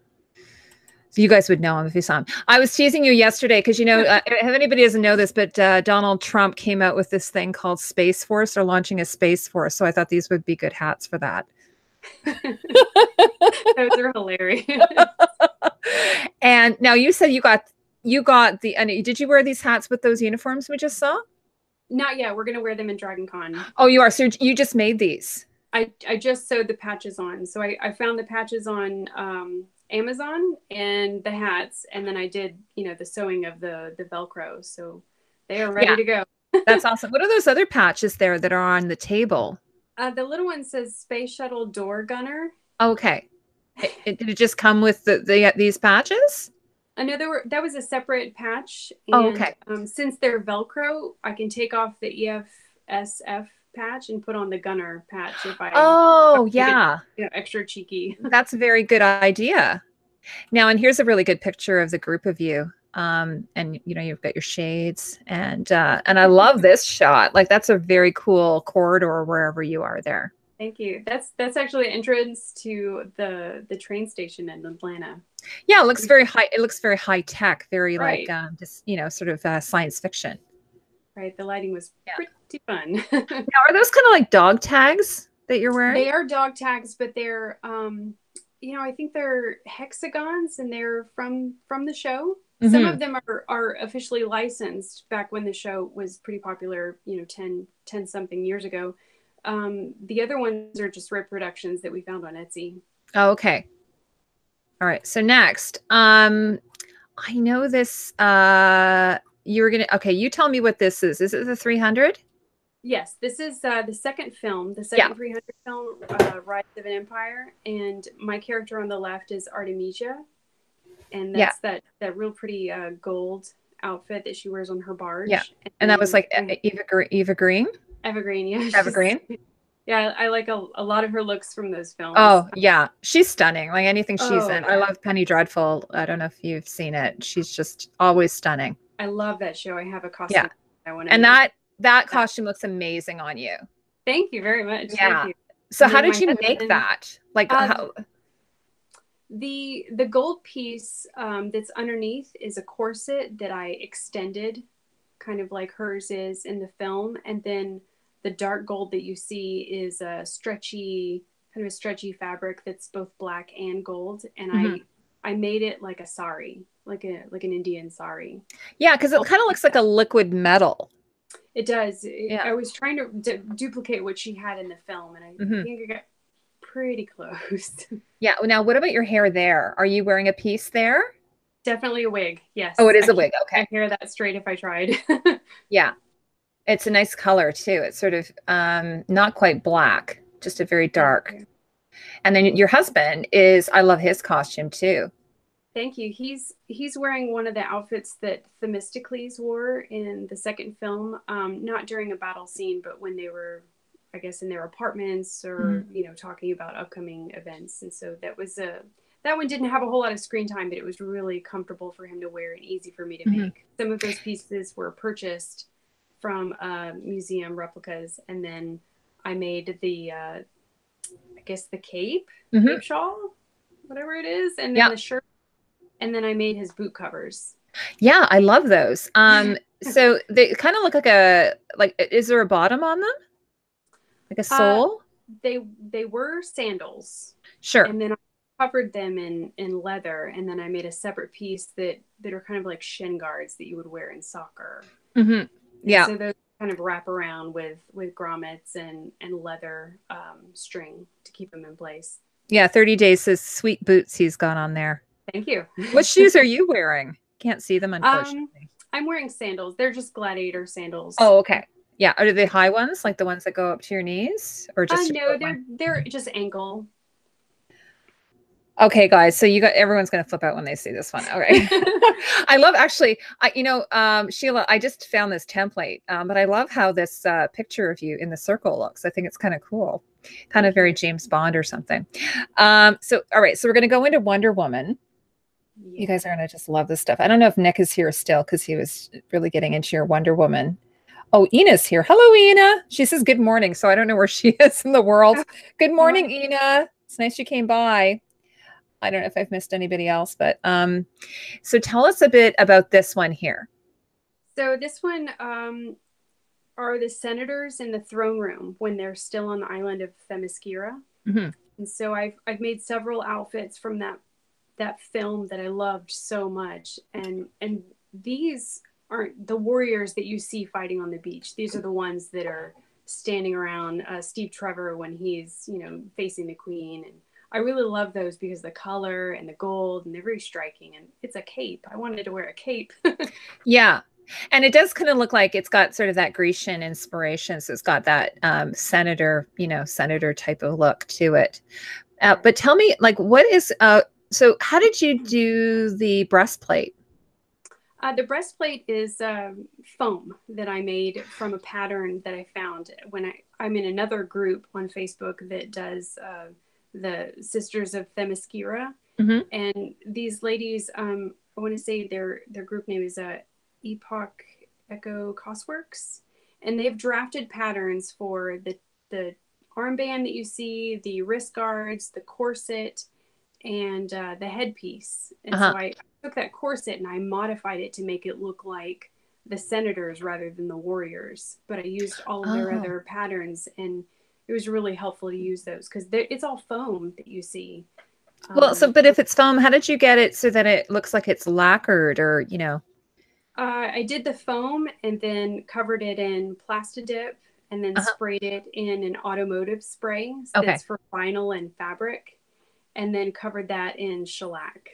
Speaker 1: So you guys would know him if you saw him. I was teasing you yesterday because, if anybody doesn't know this, but Donald Trump came out with this thing called Space Force, or launching a Space Force. So I thought these would be good hats for that.
Speaker 2: Those are hilarious.
Speaker 1: And now you said you got the, did you wear these hats with those uniforms we just saw?
Speaker 2: Not yet. We're going to wear them in Dragon Con.
Speaker 1: Oh, you are. So you just made these.
Speaker 2: I just sewed the patches on. So I found the patches on Amazon and the hats, and then I did the sewing of the Velcro, so they are ready to go.
Speaker 1: That's awesome. What are those other patches there that are on the table?
Speaker 2: The little one says Space Shuttle Door Gunner.
Speaker 1: Okay. Did it just come with these patches?
Speaker 2: No, that was a separate patch. And,
Speaker 1: okay.
Speaker 2: Since they're Velcro, I can take off the EFSF patch and put on the Gunner patch if I.
Speaker 1: Oh, yeah.
Speaker 2: Extra cheeky.
Speaker 1: That's a very good idea. Now, and here's a really good picture of the group of you. And you know, you've got your shades and I love this shot. Like that's a very cool corridor wherever you are there.
Speaker 2: Thank you. That's actually entrance to the train station in Atlanta.
Speaker 1: Yeah, it looks very high. It looks very high tech, very
Speaker 2: right.
Speaker 1: like just, you know, sort of science fiction.
Speaker 2: Right. The lighting was pretty fun.
Speaker 1: Now, are those kind of like dog tags that you're wearing?
Speaker 2: They are dog tags, but they're you know, I think they're hexagons and they're from the show. Mm-hmm. Some of them are officially licensed back when the show was pretty popular, you know, 10 something years ago. The other ones are just reproductions that we found on Etsy.
Speaker 1: Oh, okay. All right. So next, I know this, you were going to, okay, you tell me what this is. Is it the 300?
Speaker 2: Yes, this is the second film, the second 300 film, Rise of an Empire. And my character on the left is Artemisia. And that's that real pretty gold outfit that she wears on her barge.
Speaker 1: Yeah. And that was like Eva Green?
Speaker 2: Eva Green, yeah.
Speaker 1: Eva Green?
Speaker 2: Yeah, I like a lot of her looks from those films.
Speaker 1: Oh, yeah. She's stunning. Like anything she's in. Yeah. I love Penny Dreadful. I don't know if you've seen it. She's just always stunning.
Speaker 2: I love that show. I have a costume.
Speaker 1: Yeah. That costume looks amazing on you.
Speaker 2: Thank you very much.
Speaker 1: Yeah.
Speaker 2: Thank you.
Speaker 1: So how did you make that? Like how?
Speaker 2: The gold piece that's underneath is a corset that I extended, kind of like hers is in the film, and then the dark gold that you see is a stretchy fabric that's both black and gold, and I made it like a sari, like an Indian sari.
Speaker 1: Yeah, because it kind of looks like a liquid metal.
Speaker 2: It does. I was trying to duplicate what she had in the film, and I think I got pretty close. Yeah.
Speaker 1: Now, what about your hair there? Are you wearing a piece there?
Speaker 2: Definitely a wig. Yes.
Speaker 1: Oh, it is a wig. Okay.
Speaker 2: I hair that straight if I tried.
Speaker 1: Yeah. It's a nice color too. It's sort of not quite black, just a very dark. And then your husband I love his costume too.
Speaker 2: Thank you. He's wearing one of the outfits that Themistocles wore in the second film, not during a battle scene, but when they were, I guess, in their apartments or, you know, talking about upcoming events. And so that one didn't have a whole lot of screen time, but it was really comfortable for him to wear and easy for me to make. Some of those pieces were purchased from museum replicas, and then I made the I guess the cape shawl, whatever it is, and then the shirt, and then I made his boot covers.
Speaker 1: Yeah, I love those. So they kind of look like is there a bottom on them, like a sole?
Speaker 2: They were sandals,
Speaker 1: sure,
Speaker 2: and then I covered them in leather, and then I made a separate piece that are kind of like shin guards that you would wear in soccer. Yeah. So those kind of wrap around with grommets and leather string to keep them in place.
Speaker 1: Yeah, 30 Days says sweet boots he's got on there.
Speaker 2: Thank you.
Speaker 1: What shoes are you wearing? Can't see them, unfortunately.
Speaker 2: I'm wearing sandals. They're just gladiator sandals.
Speaker 1: Oh, okay. Yeah. Are they high ones, like the ones that go up to your knees? Or just
Speaker 2: no, they're just ankle.
Speaker 1: Okay, guys. So everyone's going to flip out when they see this one. All right. I love Sheila, I just found this template, but I love how this picture of you in the circle looks. I think it's kind of cool, kind of very James Bond or something. All right. So we're going to go into Wonder Woman. Yeah. You guys are going to just love this stuff. I don't know if Nick is here still because he was really getting into your Wonder Woman. Oh, Ina's here. Hello, Ina. She says good morning. So I don't know where she is in the world. Good morning, Ina. It's nice you came by. I don't know if I've missed anybody else, but so tell us a bit about this one here.
Speaker 2: So this one are the senators in the throne room when they're still on the island of Themyscira. And so I've made several outfits from that film that I loved so much. And these aren't the warriors that you see fighting on the beach. These are the ones that are standing around Steve Trevor when he's, you know, facing the queen. And I really love those because the color and the gold, and they're very striking. And it's a cape. I wanted to wear a cape.
Speaker 1: Yeah. And it does kind of look like it's got sort of that Grecian inspiration. So it's got that senator type of look to it. But tell me, like, what is, so how did you do the breastplate?
Speaker 2: The breastplate is foam that I made from a pattern that I found when I'm in another group on Facebook that does the Sisters of Themyscira.
Speaker 1: Mm-hmm.
Speaker 2: And these ladies, I want to say their group name is Epoch Echo Cosworks, and they've drafted patterns for the armband that you see, the wrist guards, the corset, and the headpiece. And so I took that corset and I modified it to make it look like the senators rather than the warriors. But I used all of their other patterns, and it was really helpful to use those because it's all foam that you see.
Speaker 1: Well, so, but if it's foam, how did you get it so that it looks like it's lacquered or, you know?
Speaker 2: I did the foam and then covered it in Plastidip and then sprayed it in an automotive spray that's for vinyl and fabric, and then covered that in shellac.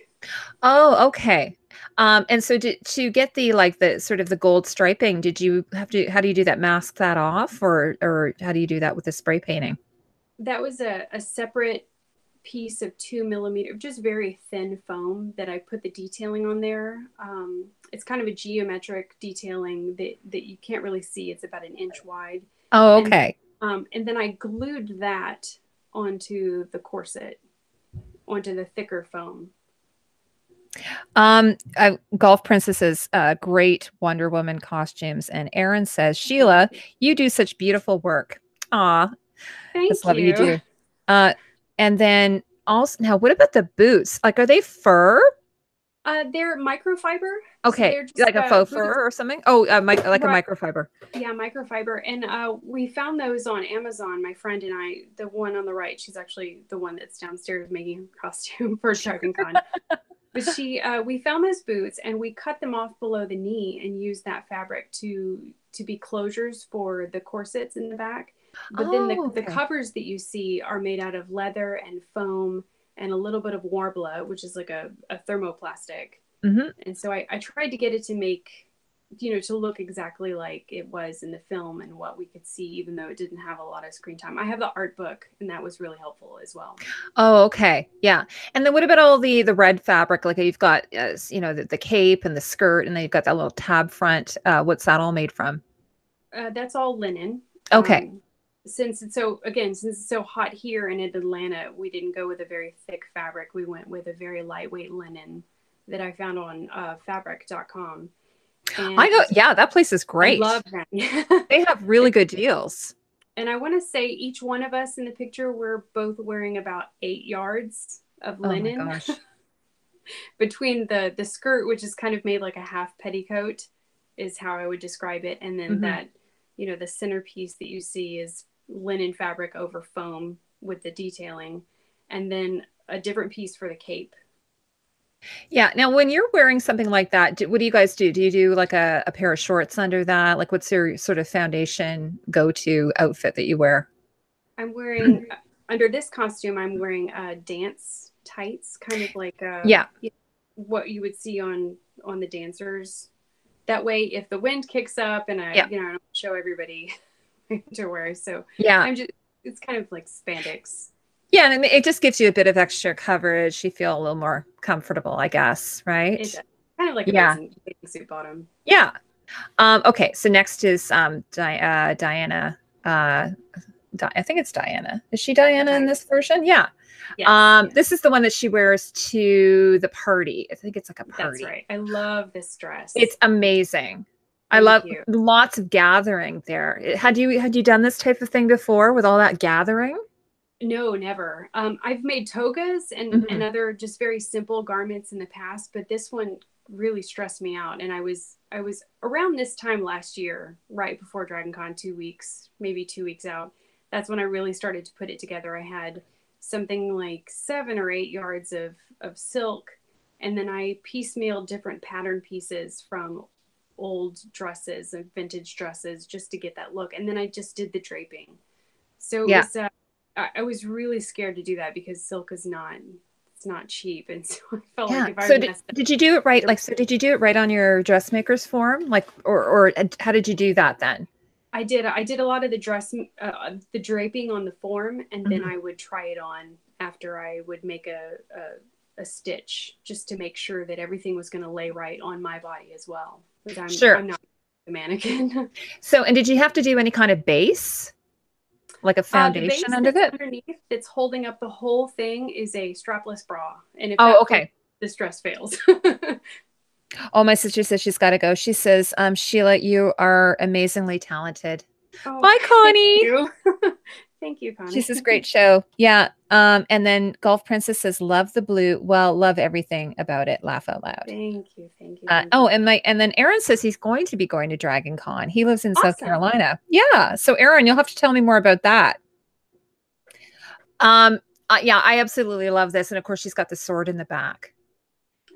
Speaker 1: Oh, okay. And so to get the like the sort of the gold striping, did you have to, how do you do that? Mask that off, or how do you do that with the spray painting?
Speaker 2: That was a separate piece of 2mm, just very thin foam that I put the detailing on there. It's kind of a geometric detailing that you can't really see. It's about an inch wide.
Speaker 1: Oh, okay.
Speaker 2: And then I glued that onto the corset, onto the thicker foam.
Speaker 1: Golf Princess's great Wonder Woman costumes, and Erin says, Sheila, you do such beautiful work. Aw,
Speaker 2: thank
Speaker 1: love
Speaker 2: you.
Speaker 1: You do. And then also, now what about the boots? Like, are they fur?
Speaker 2: They're microfiber.
Speaker 1: Okay, so just, like a faux fur or something. Oh, like a microfiber.
Speaker 2: Yeah, microfiber. And we found those on Amazon. My friend and I, the one on the right, she's actually the one that's downstairs making a costume for Dragon Con. But we found those boots and we cut them off below the knee and used that fabric to be closures for the corsets in the back. But then the covers that you see are made out of leather and foam and a little bit of warbler, which is like a thermoplastic. And so I tried to get it to make, to look exactly like it was in the film and what we could see, even though it didn't have a lot of screen time. I have the art book, and that was really helpful as well.
Speaker 1: Oh, okay. Yeah. And then what about all the red fabric? Like you've got, the cape and the skirt, and then you've got that little tab front. What's that all made from?
Speaker 2: That's all linen.
Speaker 1: Okay.
Speaker 2: Since it's so hot here in Atlanta, we didn't go with a very thick fabric. We went with a very lightweight linen that I found on fabric.com.
Speaker 1: That place is great.
Speaker 2: I love that.
Speaker 1: They have really good deals.
Speaker 2: And I want to say each one of us in the picture, we're both wearing about 8 yards of linen.
Speaker 1: Oh my gosh.
Speaker 2: Between the skirt, which is kind of made like a half petticoat, is how I would describe it. And then that, the centerpiece that you see is linen fabric over foam with the detailing, and then a different piece for the cape.
Speaker 1: Yeah. Now, when you're wearing something like that, what do you guys do? Do you do like a pair of shorts under that? Like, what's your sort of foundation go-to outfit that you wear?
Speaker 2: I'm wearing, under this costume, I'm wearing dance tights, kind of like what you would see on the dancers. That way, if the wind kicks up and I don't show everybody to wear. So it's kind of like spandex.
Speaker 1: Yeah, and it just gives you a bit of extra coverage. You feel a little more comfortable, I guess, right?
Speaker 2: It's kind of like a bathing suit bottom.
Speaker 1: Yeah. Okay, so next is Diana. I think it's Diana. Is she Diana in this version? Yeah. Yes. This is the one that she wears to the party. I think it's like a party.
Speaker 2: That's right. I love this dress.
Speaker 1: It's amazing. I love lots of gathering there. Had you done this type of thing before with all that gathering?
Speaker 2: No, never. I've made togas and other just very simple garments in the past, but this one really stressed me out. And I was around this time last year, right before Dragon Con, maybe 2 weeks out. That's when I really started to put it together. I had something like 7 or 8 yards of silk, and then I piecemealed different pattern pieces from old dresses and vintage dresses just to get that look. And then I just did the draping. So it was, I was really scared to do that because silk is not cheap, and so I felt like if I
Speaker 1: did you do it right? Like, so did you do it right on your dressmaker's form? Like, or how did you do that then?
Speaker 2: I did a lot of the draping on the form, and then I would try it on after I would make a stitch just to make sure that everything was going to lay right on my body as well. Because I'm not a mannequin.
Speaker 1: So, and did you have to do any kind of base? like a
Speaker 2: The
Speaker 1: foundation
Speaker 2: base
Speaker 1: under
Speaker 2: that's
Speaker 1: it?
Speaker 2: underneath that's holding up the whole thing is a strapless bra. And if
Speaker 1: Oh,
Speaker 2: that fails,
Speaker 1: okay.
Speaker 2: this dress fails.
Speaker 1: Oh, my sister says she's got to go. She says, Sheila, you are amazingly talented.
Speaker 2: Oh,
Speaker 1: Bye,
Speaker 2: thank
Speaker 1: Connie.
Speaker 2: you. Thank you,
Speaker 1: She
Speaker 2: Connie.
Speaker 1: says, great show. Yeah. And then Golf Princess says, love the blue. Well, love everything about it. Laugh out loud.
Speaker 2: Thank you. Thank you.
Speaker 1: Oh, and then Aaron says he's going to be going to Dragon Con. He lives in South
Speaker 2: Awesome.
Speaker 1: Carolina. Yeah. So Aaron, you'll have to tell me more about that. Yeah, I absolutely love this. And of course, she's got the sword in the back.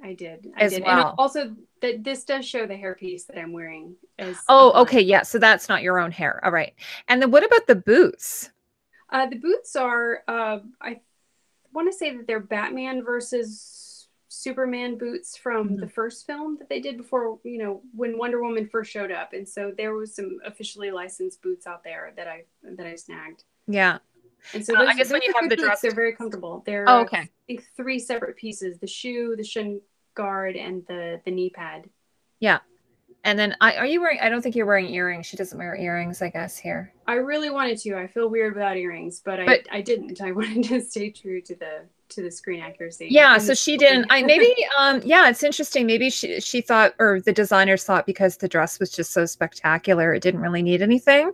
Speaker 2: I did.
Speaker 1: Well.
Speaker 2: And also that this does show the hairpiece that I'm wearing as.
Speaker 1: Oh, okay. Yeah. So that's not your own hair. All right. And then what about the boots?
Speaker 2: The boots are, I want to say that they're Batman versus Superman boots from the first film that they did before, you know, when Wonder Woman first showed up. And so there was some officially licensed boots out there that I snagged.
Speaker 1: Yeah.
Speaker 2: And so those,
Speaker 1: I guess
Speaker 2: those
Speaker 1: when you
Speaker 2: are
Speaker 1: have
Speaker 2: good
Speaker 1: the
Speaker 2: boots.
Speaker 1: dress,
Speaker 2: They're very comfortable. They're
Speaker 1: okay.
Speaker 2: I think 3 separate pieces: the shoe, the shin guard, and the knee pad.
Speaker 1: Yeah. And then are you wearing? I don't think you're wearing earrings. She doesn't wear earrings, I guess. Here.
Speaker 2: I really wanted to. I feel weird without earrings, but I didn't. I wanted to stay true to the screen accuracy.
Speaker 1: Yeah, so she didn't. Yeah, it's interesting. Maybe she thought, or the designers thought, because the dress was just so spectacular, it didn't really need anything.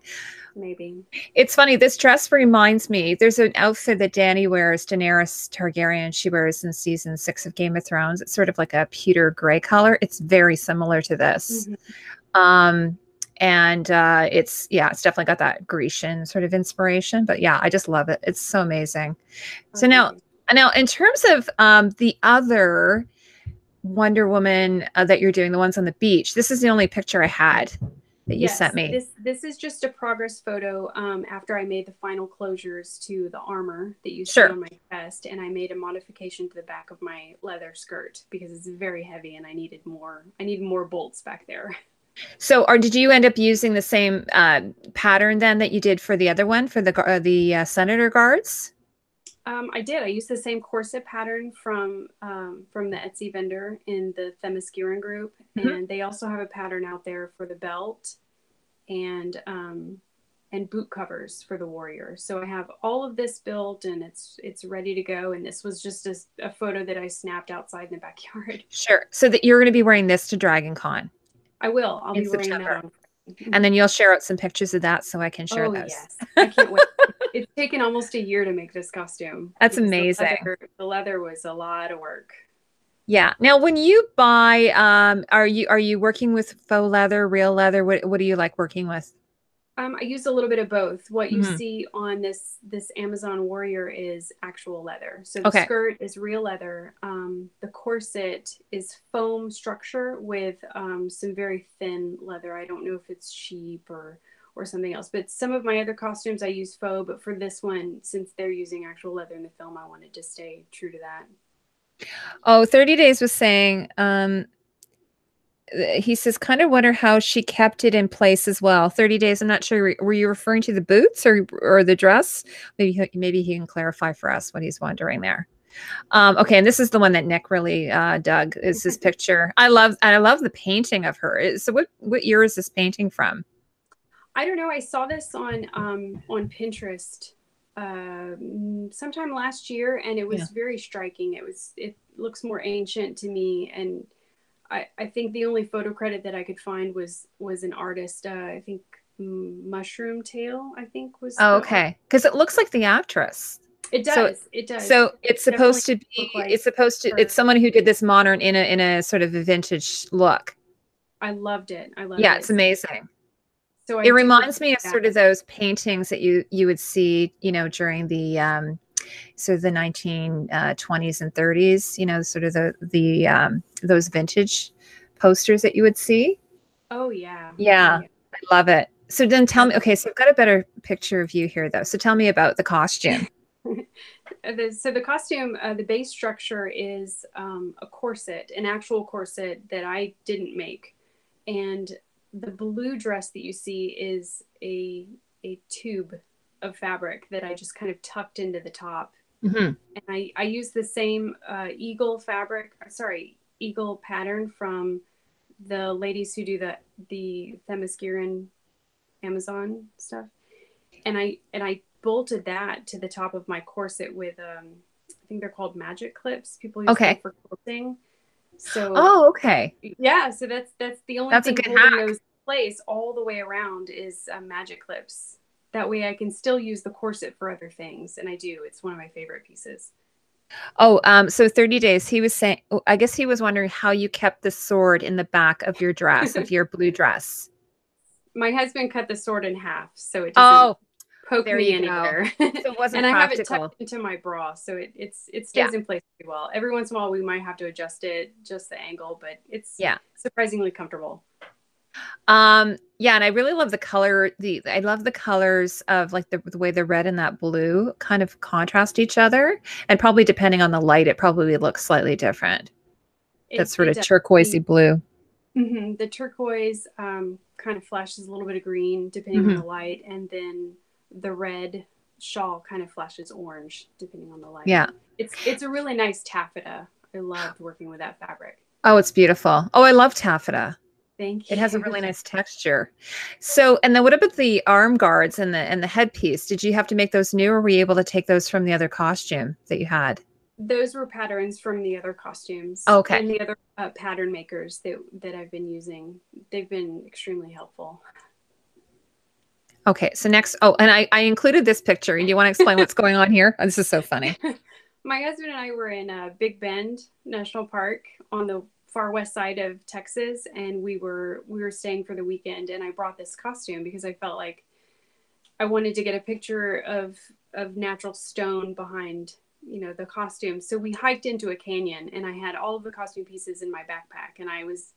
Speaker 2: Maybe.
Speaker 1: It's funny. This dress reminds me. There's an outfit that Dany wears, Daenerys Targaryen. She wears in season 6 of Game of Thrones. It's sort of like a pewter gray color. It's very similar to this. And it's definitely got that Grecian sort of inspiration. But yeah, I just love it. It's so amazing. So now in terms of the other Wonder Woman that you're doing, the ones on the beach, this is the only picture I had that you sent me.
Speaker 2: This is just a progress photo after I made the final closures to the armor that you see on my chest, and I made a modification to the back of my leather skirt because it's very heavy and I needed more bolts back there.
Speaker 1: So, did you end up using the same pattern then that you did for the other one, for the Senator Guards?
Speaker 2: I did. I used the same corset pattern from the Etsy vendor in the Themysciran group, and they also have a pattern out there for the belt and boot covers for the warrior. So I have all of this built, and it's ready to go. And this was just a photo that I snapped outside in the backyard.
Speaker 1: Sure. So that you're going to be wearing this to Dragon Con.
Speaker 2: I will. I'll be wearing that.
Speaker 1: And then you'll share out some pictures of that so I can share those.
Speaker 2: Yes. I can't wait. It's taken almost a year to make this costume.
Speaker 1: That's amazing.
Speaker 2: The leather was a lot of work.
Speaker 1: Yeah. Now, when you buy, are you working with faux leather, real leather? What do you like working with?
Speaker 2: I use a little bit of both. What you see on this Amazon warrior is actual leather. So the skirt is real leather. The corset is foam structure with some very thin leather. I don't know if it's sheep or something else. But some of my other costumes I use faux. But for this one, since they're using actual leather in the film, I wanted to stay true to that.
Speaker 1: Oh, 30 Days was saying, he says, kind of wonder how she kept it in place as well. 30 Days, I'm not sure. Were you referring to the boots or the dress? Maybe he can clarify for us what he's wondering there. Okay, and this is the one that Nick really dug, is this picture. I love the painting of her. So what year is this painting from?
Speaker 2: I don't know. I saw this on Pinterest sometime last year, and it was very striking. It looks more ancient to me, and I think the only photo credit that I could find was an artist. I think Mushroom Tail, I think was.
Speaker 1: Oh, okay, because it looks like the actress.
Speaker 2: It does. It does.
Speaker 1: So it's supposed to be. It's someone who did this modern in a sort of a vintage look.
Speaker 2: I loved it.
Speaker 1: Yeah, it's amazing.
Speaker 2: So
Speaker 1: it reminds me of sort of those paintings that you would see, during the sort of the 1920s and 30s, sort of the those vintage posters that you would see.
Speaker 2: Oh yeah.
Speaker 1: Yeah, I love it. So then tell me, okay, so I've got a better picture of you here though. So tell me about the costume.
Speaker 2: So the costume, the base structure is a corset, an actual corset that I didn't make, and the blue dress that you see is a tube of fabric that I just kind of tucked into the top. And I use the same eagle pattern from the ladies who do the Themysciran Amazon stuff. And I bolted that to the top of my corset with I think they're called magic clips. People use them
Speaker 1: Okay.
Speaker 2: for quilting. So
Speaker 1: Oh, okay.
Speaker 2: yeah, so that's the only
Speaker 1: That's a
Speaker 2: thing
Speaker 1: good
Speaker 2: holding
Speaker 1: hack.
Speaker 2: those in place all the way around is magic clips. That way I can still use the corset for other things, and I do. It's one of my favorite pieces.
Speaker 1: Oh, so 30 days. He was saying, oh, I guess he was wondering how you kept the sword in the back of your dress, of your blue dress.
Speaker 2: My husband cut the sword in half, so it doesn't
Speaker 1: Oh,
Speaker 2: poke
Speaker 1: there
Speaker 2: me
Speaker 1: you go.
Speaker 2: anywhere.
Speaker 1: So it wasn't
Speaker 2: And I have it
Speaker 1: practical.
Speaker 2: tucked into my bra, so it
Speaker 1: Yeah.
Speaker 2: stays in place pretty well. Every once in a while, we might have to adjust it, just the angle, but it's
Speaker 1: Yeah.
Speaker 2: surprisingly comfortable.
Speaker 1: Yeah, and I really love the color. I love the colors of like the way the red and that blue kind of contrast each other. And probably depending on the light, it probably looks slightly different. That sort
Speaker 2: It
Speaker 1: of
Speaker 2: does.
Speaker 1: turquoisey blue.
Speaker 2: The turquoise kind of flashes a little bit of green depending on
Speaker 1: Hmm.
Speaker 2: the light, and then the red shawl kind of flashes orange depending on the light.
Speaker 1: Yeah.
Speaker 2: It's a really nice taffeta. I loved working with that fabric.
Speaker 1: Oh, it's beautiful. Oh, I love taffeta.
Speaker 2: Thank
Speaker 1: It has a
Speaker 2: you.
Speaker 1: really nice texture. So, and then what about the arm guards and the headpiece? Did you have to make those new, or were you able to take those from the other costume that you had?
Speaker 2: Those were patterns from the other costumes
Speaker 1: Okay.
Speaker 2: and the other pattern makers that I've been using. They've been extremely helpful.
Speaker 1: Okay. So next, oh, and I included this picture. Do you want to explain what's going on here? Oh, this is so funny.
Speaker 2: My husband and I were in Big Bend National Park on the far west side of Texas, and we were staying for the weekend. And I brought this costume because I felt like I wanted to get a picture of natural stone behind the costume. So we hiked into a canyon, and I had all of the costume pieces in my backpack, and I was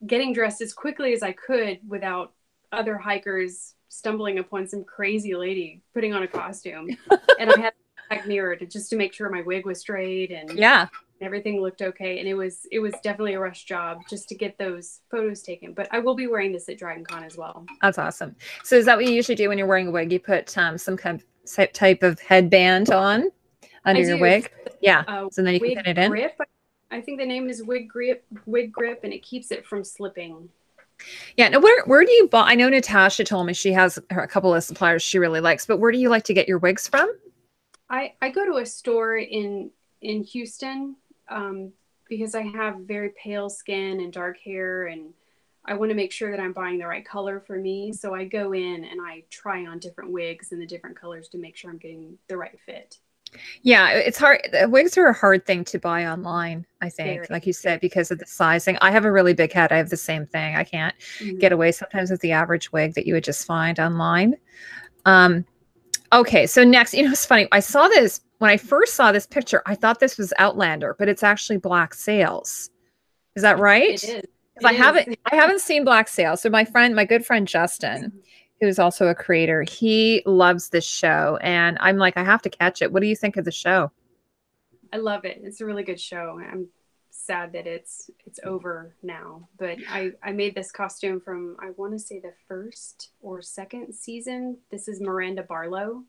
Speaker 2: getting dressed as quickly as I could without other hikers stumbling upon some crazy lady putting on a costume. And I had a back mirror just to make sure my wig was straight and
Speaker 1: Yeah.
Speaker 2: everything looked okay. And it was definitely a rush job just to get those photos taken. But I will be wearing this at Dragon Con as well.
Speaker 1: That's awesome. So is that what you usually do when you're wearing a wig? You put some kind of type of headband on under
Speaker 2: I
Speaker 1: your
Speaker 2: do.
Speaker 1: wig? Yeah. So then you can
Speaker 2: Wig
Speaker 1: pin it in?
Speaker 2: grip. I think the name is wig grip, and it keeps it from slipping.
Speaker 1: Yeah. Now, where do you buy? I know Natasha told me she has a couple of suppliers she really likes, but where do you like to get your wigs from?
Speaker 2: I go to a store in Houston because I have very pale skin and dark hair, and I want to make sure that I'm buying the right color for me. So I go in and I try on different wigs and the different colors to make sure I'm getting the right fit.
Speaker 1: Yeah, it's hard. Wigs are a hard thing to buy online, I think,
Speaker 2: Very,
Speaker 1: like you said, because of the sizing. I have a really big head. I have the same thing. I can't get away sometimes with the average wig that you would just find online. Um, okay, so next, it's funny. I saw this when I first saw this picture. I thought this was Outlander, but it's actually Black Sails. Is that right?
Speaker 2: It is.
Speaker 1: Because I haven't seen Black Sails. So my good friend Justin, who's also a creator, he loves this show, and I'm like, I have to catch it. What do you think of the show?
Speaker 2: I love it. It's a really good show. I'm sad that it's over now, but I made this costume from, I want to say, the first or second season. This is Miranda Barlow,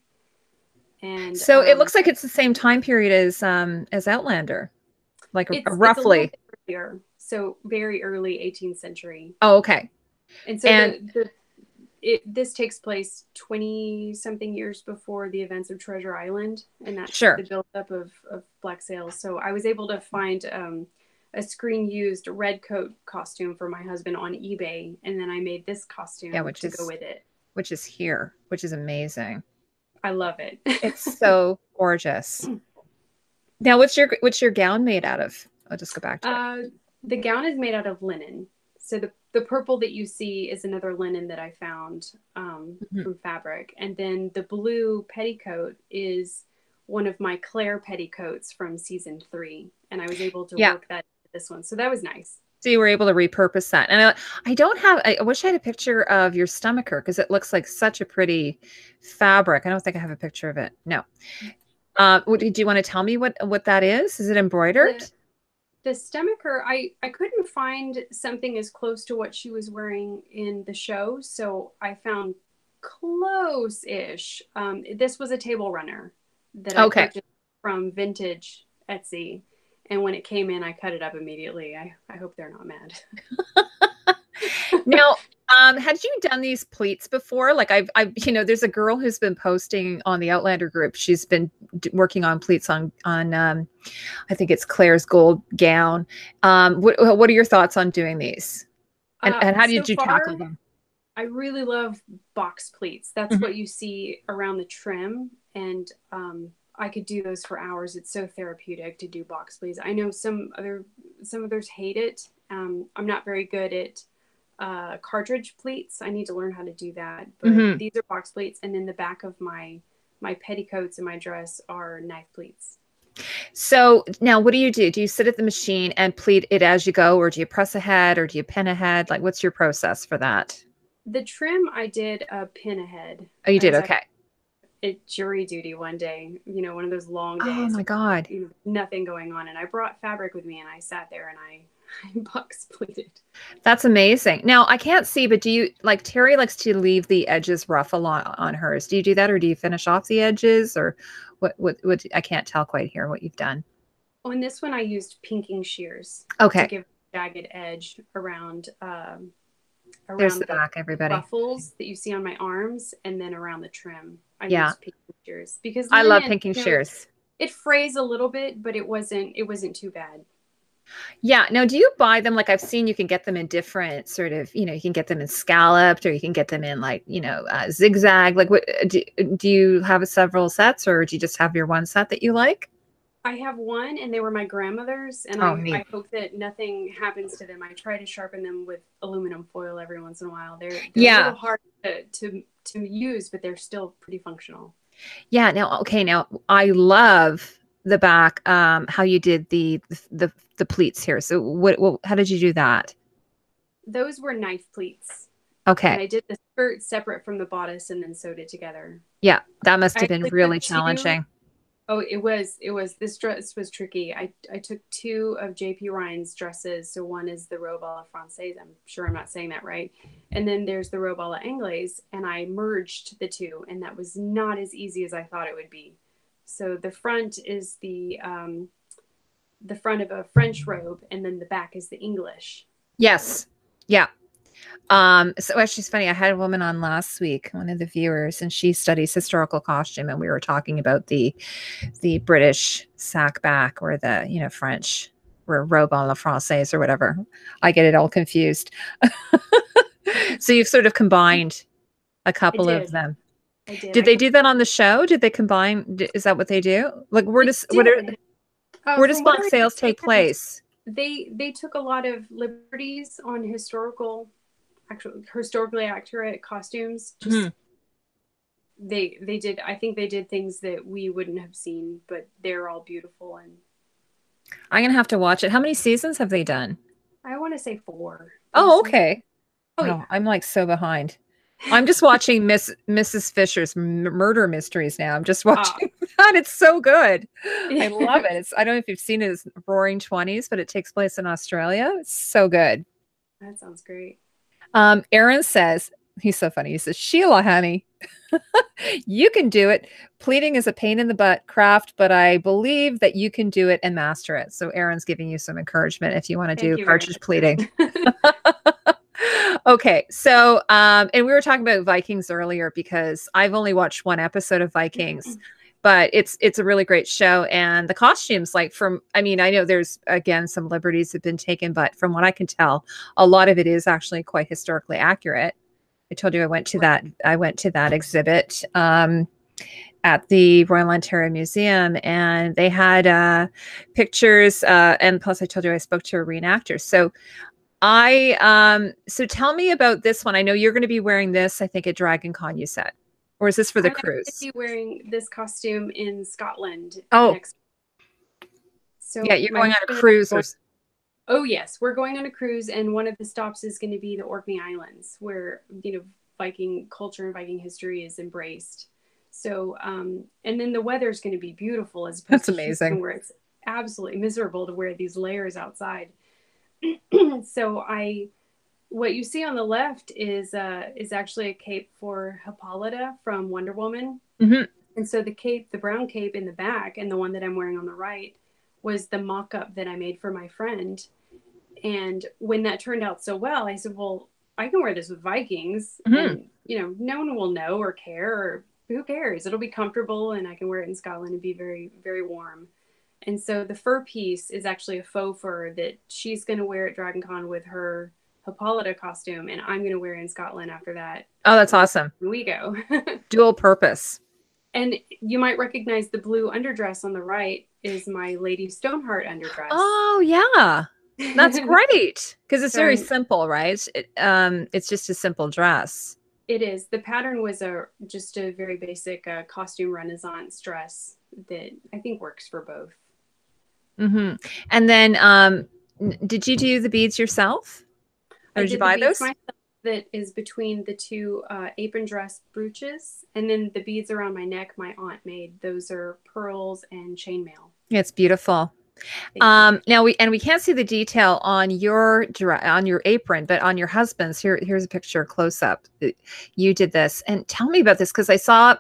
Speaker 2: and
Speaker 1: So it looks like it's the same time period as Outlander, like
Speaker 2: it's
Speaker 1: roughly.
Speaker 2: a little bit earlier, so very early 18th century.
Speaker 1: Oh, okay.
Speaker 2: And so this takes place 20 something years before the events of Treasure Island, and that's
Speaker 1: Sure.
Speaker 2: the buildup of Black Sails. So I was able to find a screen used red coat costume for my husband on eBay, and then I made this costume go with it,
Speaker 1: which is here, which is amazing.
Speaker 2: I love it.
Speaker 1: It's so gorgeous. Now, what's your gown made out of? I'll just go back to it.
Speaker 2: The gown is made out of linen. So the purple that you see is another linen that I found from fabric. And then the blue petticoat is one of my Claire petticoats from season 3. And I was able to work that into this one. So that was nice.
Speaker 1: So you were able to repurpose that. And I wish I had a picture of your stomacher, because it looks like such a pretty fabric. I don't think I have a picture of it. No. Do you want to tell me what that is? Is it embroidered?
Speaker 2: The stomacher, I couldn't find something as close to what she was wearing in the show, so I found close-ish. This was a table runner that I purchased from Vintage Etsy, and when it came in, I cut it up immediately. I hope they're not mad.
Speaker 1: Now, Had you done these pleats before? Like there's a girl who's been posting on the Outlander group. She's been working on pleats on I think it's Claire's gold gown. What are your thoughts on doing these? And how
Speaker 2: So
Speaker 1: did you
Speaker 2: far,
Speaker 1: tackle them?
Speaker 2: I really love box pleats. That's what you see around the trim, and I could do those for hours. It's so therapeutic to do box pleats. I know some others hate it. I'm not very good at cartridge pleats. I need to learn how to do that. But these are box pleats, and then the back of my petticoats and my dress are knife pleats.
Speaker 1: So now what do you do? Do you sit at the machine and pleat it as you go, or do you press ahead, or do you pin ahead? Like, what's your process for that?
Speaker 2: The trim, I did a pin ahead.
Speaker 1: Oh, you did? Okay.
Speaker 2: At jury duty one day, one of those long
Speaker 1: Oh
Speaker 2: days.
Speaker 1: my God.
Speaker 2: Nothing going on. And I brought fabric with me and I sat there and I box pleated.
Speaker 1: That's amazing. Now I can't see, but do you like Terry likes to leave the edges rough a lot on hers? Do you do that, or do you finish off the edges, or what I can't tell quite here what you've done.
Speaker 2: On this one, I used pinking shears
Speaker 1: Okay.
Speaker 2: to give a jagged edge around
Speaker 1: There's the back, everybody.
Speaker 2: ruffles that you see on my arms, and then around the trim. I used pinking shears because
Speaker 1: I love pinking shears.
Speaker 2: It frays a little bit, but it wasn't too bad.
Speaker 1: Yeah. Now, do you buy them? Like I've seen you can get them in different sort of, you can get them in scalloped, or you can get them in like, zigzag. Like what do you have several sets, or do you just have your one set that you like?
Speaker 2: I have one, and they were my grandmother's, and I hope that nothing happens to them. I try to sharpen them with aluminum foil every once in a while. They're a little hard to use, but they're still pretty functional. Yeah.
Speaker 1: Now, okay. Now I love the back, how you did the pleats here. So how did you do that?
Speaker 2: Those were knife pleats.
Speaker 1: Okay.
Speaker 2: And I did the skirt separate from the bodice and then sewed it together.
Speaker 1: Yeah. That must have been really challenging.
Speaker 2: Oh, it was. This dress was tricky. I took two of JP Ryan's dresses. So one is the robe a la Francaise. I'm sure I'm not saying that right. And then there's the robe a la Anglaise. And I merged the two. And that was not as easy as I thought it would be. So the front is the front of a French robe. And then the back is the English.
Speaker 1: Yes. Yeah. So actually it's funny. I had a woman on last week, one of the viewers, and she studies historical costume, and we were talking about the British sack back, or the, French, or robe a la Francaise, or whatever. I get it all confused. So you've sort of combined a couple of them.
Speaker 2: I did.
Speaker 1: Did they do that on the show? Did they combine? Is that what they do? Like where does block sales take place?
Speaker 2: They took a lot of liberties on historically accurate costumes. Just they did. I think they did things that we wouldn't have seen, but they're all beautiful. And
Speaker 1: I'm gonna have to watch it. How many seasons have they done?
Speaker 2: I want to say 4.
Speaker 1: Oh, okay.
Speaker 2: Oh, yeah.
Speaker 1: I'm like so behind. I'm just watching Mrs. Fisher's Murder Mysteries now. I'm just watching that. It's so good. I love it. I don't know if you've seen it. It's Roaring 20s, but it takes place in Australia. It's so good.
Speaker 2: That sounds great.
Speaker 1: Aaron says, he's so funny. He says, Sheila, honey, you can do it. Pleating is a pain in the butt craft, but I believe that you can do it and master it. So Aaron's giving you some encouragement if you want to do cartridge pleating. Okay. So, and we were talking about Vikings earlier because I've only watched one episode of Vikings, but it's a really great show. And the costumes, like I know there's, again, some liberties have been taken, but from what I can tell, a lot of it is actually quite historically accurate. I told you I went to that exhibit, at the Royal Ontario Museum, and they had pictures, and plus I told you I spoke to a reenactor. So so tell me about this one. I know you're going to be wearing this, I think, at Dragon Con, you said. Or is this for the cruise?
Speaker 2: I'm going to be wearing this costume in Scotland.
Speaker 1: Next. So yeah, you're going on a cruise.
Speaker 2: Oh, yes. We're going on a cruise, and one of the stops is going to be the Orkney Islands, where, Viking culture and Viking history is embraced. So, and then the weather is going to be beautiful.
Speaker 1: That's amazing.
Speaker 2: Where it's absolutely miserable to wear these layers outside. So what you see on the left is actually a cape for Hippolyta from WonderWoman. And so the brown cape in the back, and the one that I'm wearing on the right, was the mock-up that I made for my friend. And when that turned out so well, I said, well, I can wear this with Vikings
Speaker 1: Mhm.
Speaker 2: and, you know, no one will know or care, or who cares? It'll be comfortable and I can wear it in Scotland and be very, very warm. And so the fur piece is actually a faux fur that she's going to wear at Dragon Con with her Hippolyta costume, and I'm going to wear it in Scotland after that.
Speaker 1: Oh, that's awesome.
Speaker 2: We go.
Speaker 1: Dual purpose.
Speaker 2: And you might recognize the blue underdress on the right is my Lady Stoneheart underdress.
Speaker 1: Oh, yeah. That's great because it's
Speaker 2: So
Speaker 1: very simple, right? It's just a simple dress.
Speaker 2: it is. The pattern was just a very basic costume Renaissance dress that I think works for both.
Speaker 1: Mm-hmm. And then, did you do the beads yourself, or did you buy those?
Speaker 2: Myself. That is between the two apron dress brooches, and then the beads around my neck my aunt made. Those are pearls and chainmail.
Speaker 1: Yeah, it's beautiful. Now we can't see the detail on your apron, but on your husband's, here's a picture close up. You did this, and tell me about this because I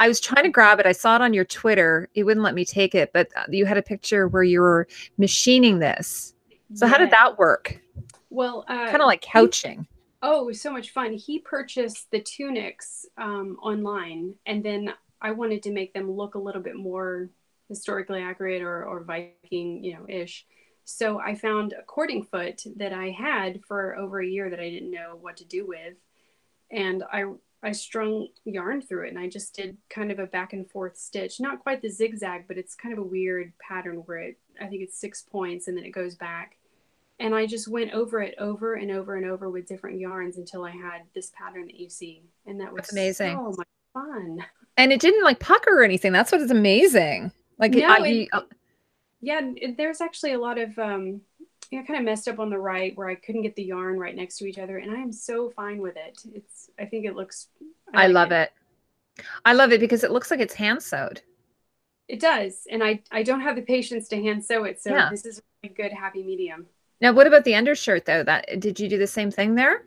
Speaker 1: was trying to grab it. I saw it on your Twitter. It wouldn't let me take it, but you had a picture where you were machining this. So how did that work?
Speaker 2: Well,
Speaker 1: kind of like couching.
Speaker 2: Oh, it was so much fun. He purchased the tunics online, and then I wanted to make them look a little bit more historically accurate or Viking, you know, ish. So I found a cording foot that I had for over a year that I didn't know what to do with. And I strung yarn through it, and I just did kind of a back and forth stitch. Not quite the zigzag, but it's kind of a weird pattern where I think it's 6 points and then it goes back. And I just went over it over and over and over with different yarns until I had this pattern that you see. And that was
Speaker 1: amazing.
Speaker 2: So much fun.
Speaker 1: And it didn't like pucker or anything. That's what is amazing. Like,
Speaker 2: no, there's actually a lot of, kind of messed up on the right where I couldn't get the yarn right next to each other. And I am so fine with it. I think it looks,
Speaker 1: I love it. I love it because it looks like it's hand sewed.
Speaker 2: It does. And I don't have the patience to hand sew it. So this is a good happy medium.
Speaker 1: Now, what about the undershirt though? Did you do the same thing there?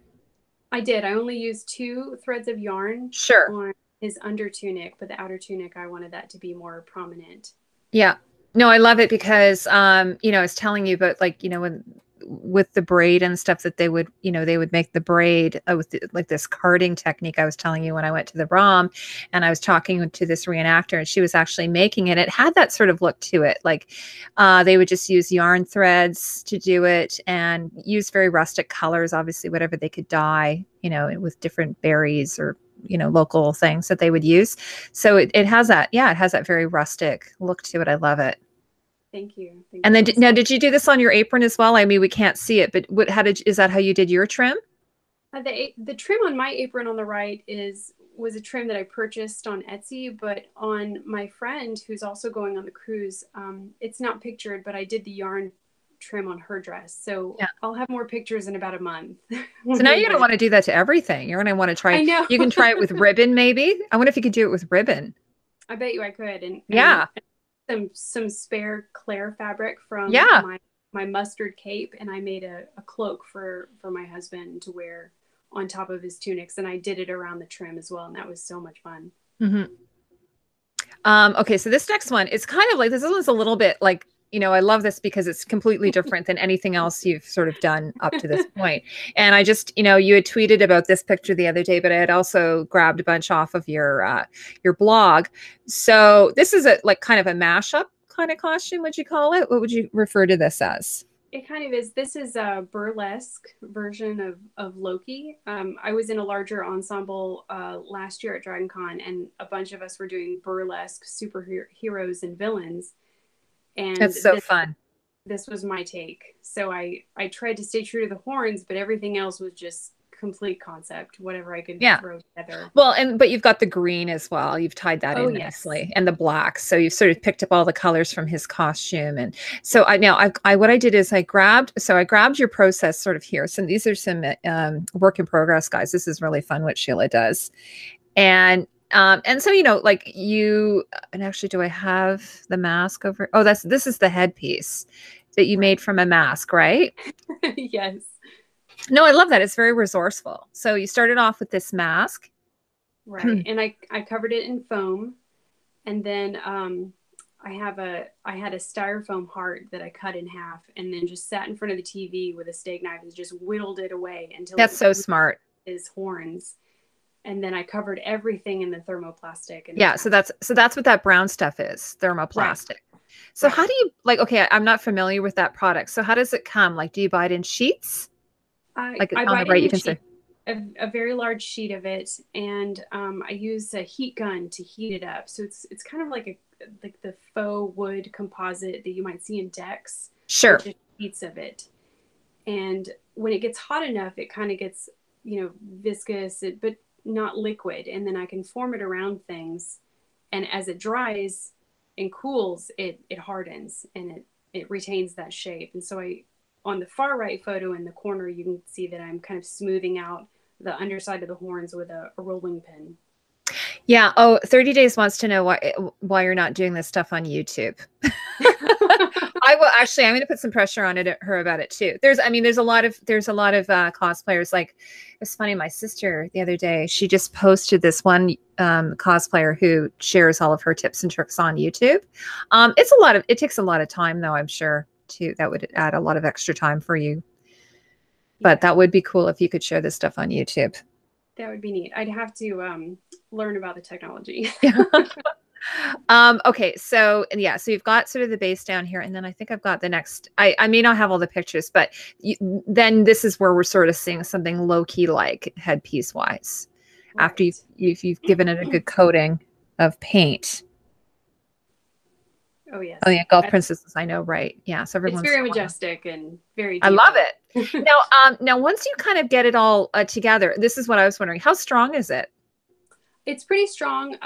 Speaker 2: I did. I only used 2 threads of yarn on his under tunic, but the outer tunic, I wanted that to be more prominent.
Speaker 1: Yeah. No, I love it because, I was telling you about like, with the braid and stuff that they would make the braid with like this carding technique I was telling you when I went to the ROM, and I was talking to this reenactor and she was actually making it. It had that sort of look to it. Like they would just use yarn threads to do it and use very rustic colors, obviously, whatever they could dye, with different berries or, local things that they would use. So it has that, it has that very rustic look to it. I love it.
Speaker 2: Thank you.
Speaker 1: And then now, did you do this on your apron as well? I mean, we can't see it, but is that how you did your trim?
Speaker 2: The trim on my apron on the right was a trim that I purchased on Etsy, but on my friend who's also going on the cruise, it's not pictured, but I did the yarn trim on her dress. So I'll have more pictures in about a month.
Speaker 1: So now you're going to want to do that to everything. You're going to want to try.
Speaker 2: I know.
Speaker 1: You can try it with ribbon, maybe. I wonder if you could do it with ribbon.
Speaker 2: I bet you I could. And some spare Claire fabric from my mustard cape, and I made a cloak for my husband to wear on top of his tunics, and I did it around the trim as well, and that was so much fun.
Speaker 1: Mm-hmm. Okay, so this next one is kind of like, this one's a little bit like, I love this because it's completely different than anything else you've sort of done up to this point. And I just, you had tweeted about this picture the other day, but I had also grabbed a bunch off of your blog. So this is like kind of a mashup kind of costume, would you call it? What would you refer to this as?
Speaker 2: It kind of is. This is a burlesque version of Loki. I was in a larger ensemble last year at Dragon Con, and a bunch of us were doing burlesque superheroes and villains. And
Speaker 1: that's so fun.
Speaker 2: This was my take. So I tried to stay true to the horns, but everything else was just complete concept, whatever I could throw together.
Speaker 1: Well, but you've got the green as well. You've tied that in nicely, and the black. So you've sort of picked up all the colors from his costume. And so what I did is I grabbed your process sort of here. So these are some work in progress, guys. This is really fun what Sheila does. And so, and actually, do I have the mask over? Oh, this is the headpiece that you made from a mask, right?
Speaker 2: Yes.
Speaker 1: No, I love that. It's very resourceful. So you started off with this mask.
Speaker 2: Right. And I covered it in foam, and then I had a styrofoam heart that I cut in half and then just sat in front of the TV with a steak knife and just whittled it away until
Speaker 1: That's so smart.
Speaker 2: His horns. And then I covered everything in the thermoplastic. And
Speaker 1: yeah, so that's what that brown stuff is, thermoplastic. Right. So how do you, like, okay, I'm not familiar with that product. So how does it come? Like, do you buy it in sheets?
Speaker 2: Like I
Speaker 1: on the right, you can say
Speaker 2: a very large sheet of it, and I use a heat gun to heat it up. So it's kind of like the faux wood composite that you might see in decks.
Speaker 1: Sure.
Speaker 2: Just sheets of it. And when it gets hot enough, it kind of gets, viscous, but not liquid. And then I can form it around things. And as it dries and cools, it hardens and it retains that shape. And so on the far right photo in the corner, you can see that I'm kind of smoothing out the underside of the horns with a rolling pin.
Speaker 1: Yeah. Oh, 30 Days wants to know why you're not doing this stuff on YouTube. I will actually, I'm going to put some pressure on her about it too. There's a lot of cosplayers. Like, it's funny. My sister the other day, she just posted this one cosplayer who shares all of her tips and tricks on YouTube. It takes a lot of time though, I'm sure too. That would add a lot of extra time for you. But that would be cool if you could share this stuff on YouTube.
Speaker 2: That would be neat. I'd have to learn about the technology.
Speaker 1: Okay, so yeah, so you've got sort of the base down here, and then I think I've got the next. I may not have all the pictures, but then this is where we're sort of seeing something Loki like headpiece wise, right. After you've given it a good coating of paint.
Speaker 2: Oh yes.
Speaker 1: Oh yeah, Golf Princesses. I know, right? Yeah. So
Speaker 2: it's very majestic and very.
Speaker 1: I love it. Now, once you kind of get it all together, this is what I was wondering. How strong is it?
Speaker 2: It's pretty strong.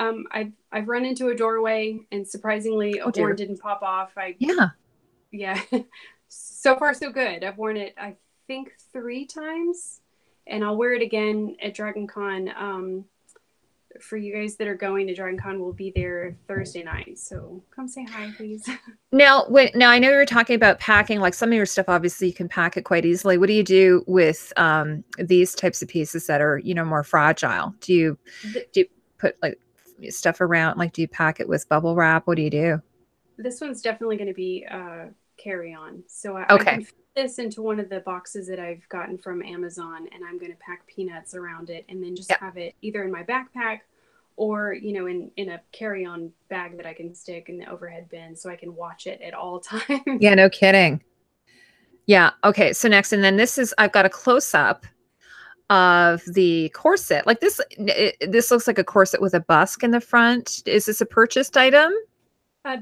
Speaker 2: I've run into a doorway, and surprisingly, a horn didn't pop off. Yeah. So far, so good. I've worn it, I think, 3 times, and I'll wear it again at Dragon Con. For you guys that are going to Dragon Con, we'll be there Thursday night. So come say hi, please.
Speaker 1: Now I know you were talking about packing, like some of your stuff, obviously you can pack it quite easily. What do you do with these types of pieces that are, more fragile? Do you put like stuff around, like do you pack it with bubble wrap? What do you do?
Speaker 2: This one's definitely going to be carry-on. So I can fit this into one of the boxes that I've gotten from Amazon, and I'm going to pack peanuts around it and then just have it either in my backpack or, in a carry-on bag that I can stick in the overhead bin so I can watch it at all times.
Speaker 1: Yeah, no kidding. Yeah. Okay. So next, and then I've got a close-up of the corset. Like this looks like a corset with a busk in the front. Is this a purchased item?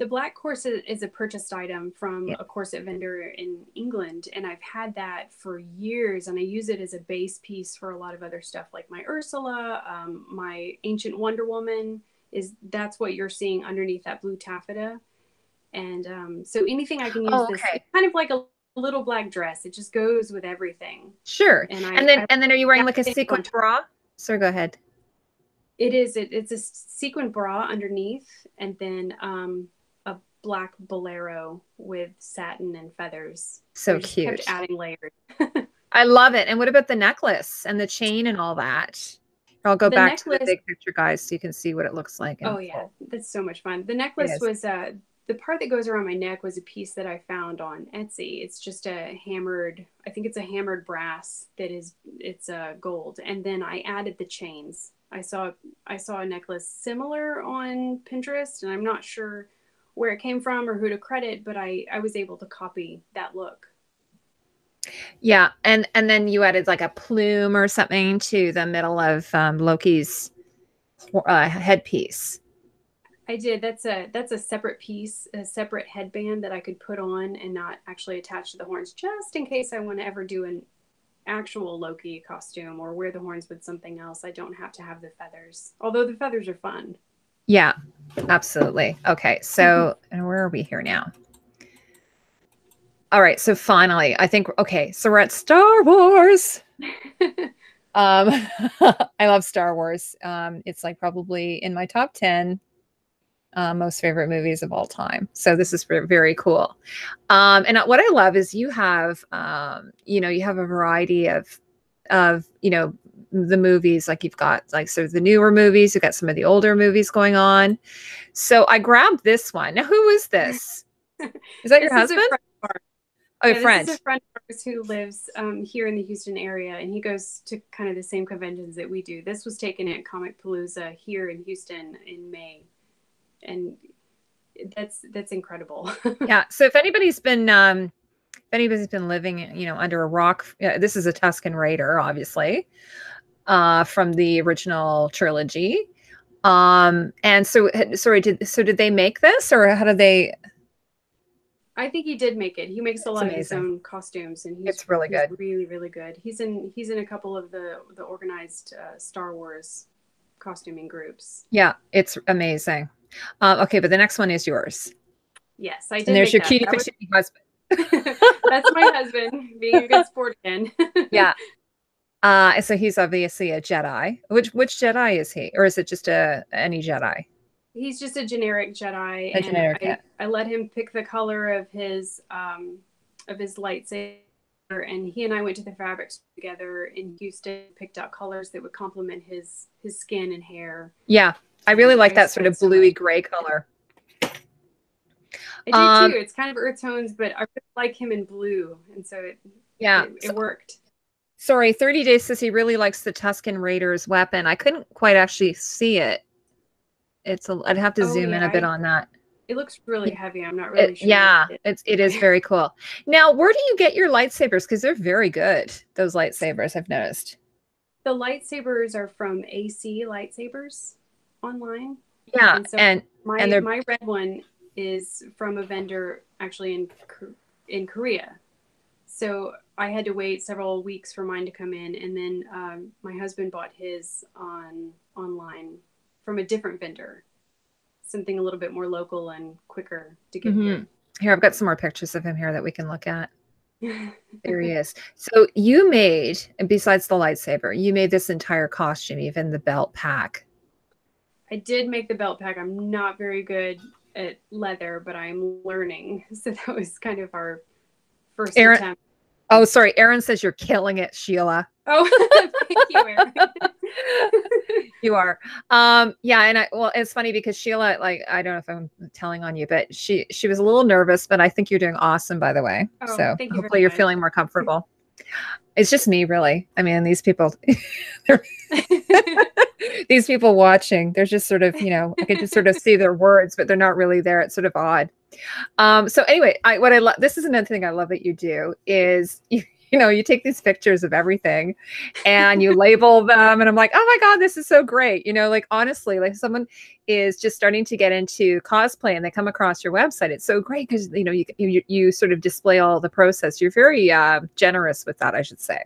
Speaker 2: The black corset is a purchased item from a corset vendor in England, and I've had that for years, and I use it as a base piece for a lot of other stuff, like my Ursula, my ancient WonderWoman. That's what you're seeing underneath that blue taffeta, and so anything I can use this. It's kind of like a little black dress. It just goes with everything.
Speaker 1: Sure. And then are you wearing like a sequin bra? So go ahead.
Speaker 2: It is. It's a sequin bra underneath, and then a black bolero with satin and feathers.
Speaker 1: So cute.
Speaker 2: Kept adding layers.
Speaker 1: I love it. And what about the necklace and the chain and all that? I'll go back to the big picture, guys, so you can see what it looks like.
Speaker 2: Oh yeah, that's so much fun. The necklace was the part that goes around my neck was a piece that I found on Etsy. It's just a hammered. I think it's a hammered brass it's gold, and then I added the chains. I saw a necklace similar on Pinterest, and I'm not sure where it came from or who to credit, but I was able to copy that look.
Speaker 1: Yeah, and then you added like a plume or something to the middle of Loki's headpiece.
Speaker 2: I did. That's a separate piece, a separate headband that I could put on and not actually attach to the horns, just in case I want to ever do an actual Loki costume or wear the horns with something else. I don't have to have the feathers, although the feathers are fun.
Speaker 1: Yeah, absolutely. Okay, so and where are we here now? All right, so finally, I think, so we're at Star Wars. I love Star Wars. It's like probably in my top 10 most favorite movies of all time. So this is very cool. And what I love is you have, you have a variety of the movies, like you've got like sort of the newer movies, you've got some of the older movies going on. So I grabbed this one. Now, who is this? Is that your husband? Oh,
Speaker 2: yeah,
Speaker 1: a friend.
Speaker 2: This is a friend of ours who lives here in the Houston area, and he goes to kind of the same conventions that we do. This was taken at Comic Palooza here in Houston in May, and that's incredible.
Speaker 1: Yeah. So if anybody's been living, you know, under a rock, this is a Tusken Raider, obviously, from the original trilogy. And so, sorry, did they make this, or how did they?
Speaker 2: I think he did make it. He makes a lot of his own costumes, and
Speaker 1: it's really good.
Speaker 2: Really, really good. He's in a couple of the organized Star Wars costuming groups.
Speaker 1: Yeah, it's amazing. Okay, but the next one is yours.
Speaker 2: Yes, I did.
Speaker 1: And there's your cutie patootie husband.
Speaker 2: That's my husband being a good sport again.
Speaker 1: Yeah. So he's obviously a Jedi. Which Jedi is he, or is it just any Jedi?
Speaker 2: He's just a generic Jedi. I let him pick the color of his lightsaber, and he and I went to the fabrics together in Houston, picked out colors that would complement his skin and hair.
Speaker 1: Yeah, I really like that sort of bluey gray color.
Speaker 2: I do too. It's kind of earth tones, but I really like him in blue, and so it worked. Sorry,
Speaker 1: 30 Days says he really likes the Tusken Raider's weapon. I couldn't quite actually see it. I'd have to zoom in a bit on that.
Speaker 2: It looks really heavy. I'm not really sure.
Speaker 1: Yeah, it is very cool. Now, where do you get your lightsabers? Because they're very good. Those lightsabers, I've noticed.
Speaker 2: The lightsabers are from AC Lightsabers online.
Speaker 1: Yeah,
Speaker 2: and my red one is from a vendor actually in Korea. So I had to wait several weeks for mine to come in, and then my husband bought his online from a different vendor, something a little bit more local and quicker to get here.
Speaker 1: Here, I've got some more pictures of him here that we can look at. There he is. So you made, besides the lightsaber, you made this entire costume, even the belt pack.
Speaker 2: I did make the belt pack. I'm not very good at leather, but I'm learning. So that was kind of our first attempt.
Speaker 1: Oh, sorry. Aaron says you're killing it, Sheila.
Speaker 2: Oh, thank you, Aaron.
Speaker 1: You are. Yeah. And it's funny because Sheila, like, I don't know if I'm telling on you, but she was a little nervous, but I think you're doing awesome, by the way.
Speaker 2: Oh,
Speaker 1: so
Speaker 2: thank you
Speaker 1: hopefully you're feeling more comfortable. It's just me, really. I mean, these people, these people watching, they're just sort of, you know, I could just sort of see their words, but they're not really there. It's sort of odd. So anyway, what I love, this is another thing I love that you do is you take these pictures of everything and you label them, and I'm like, oh my God, this is so great. Like, honestly, like, someone is just starting to get into cosplay and they come across your website. It's so great because, you sort of display all the process. You're very generous with that, I should say.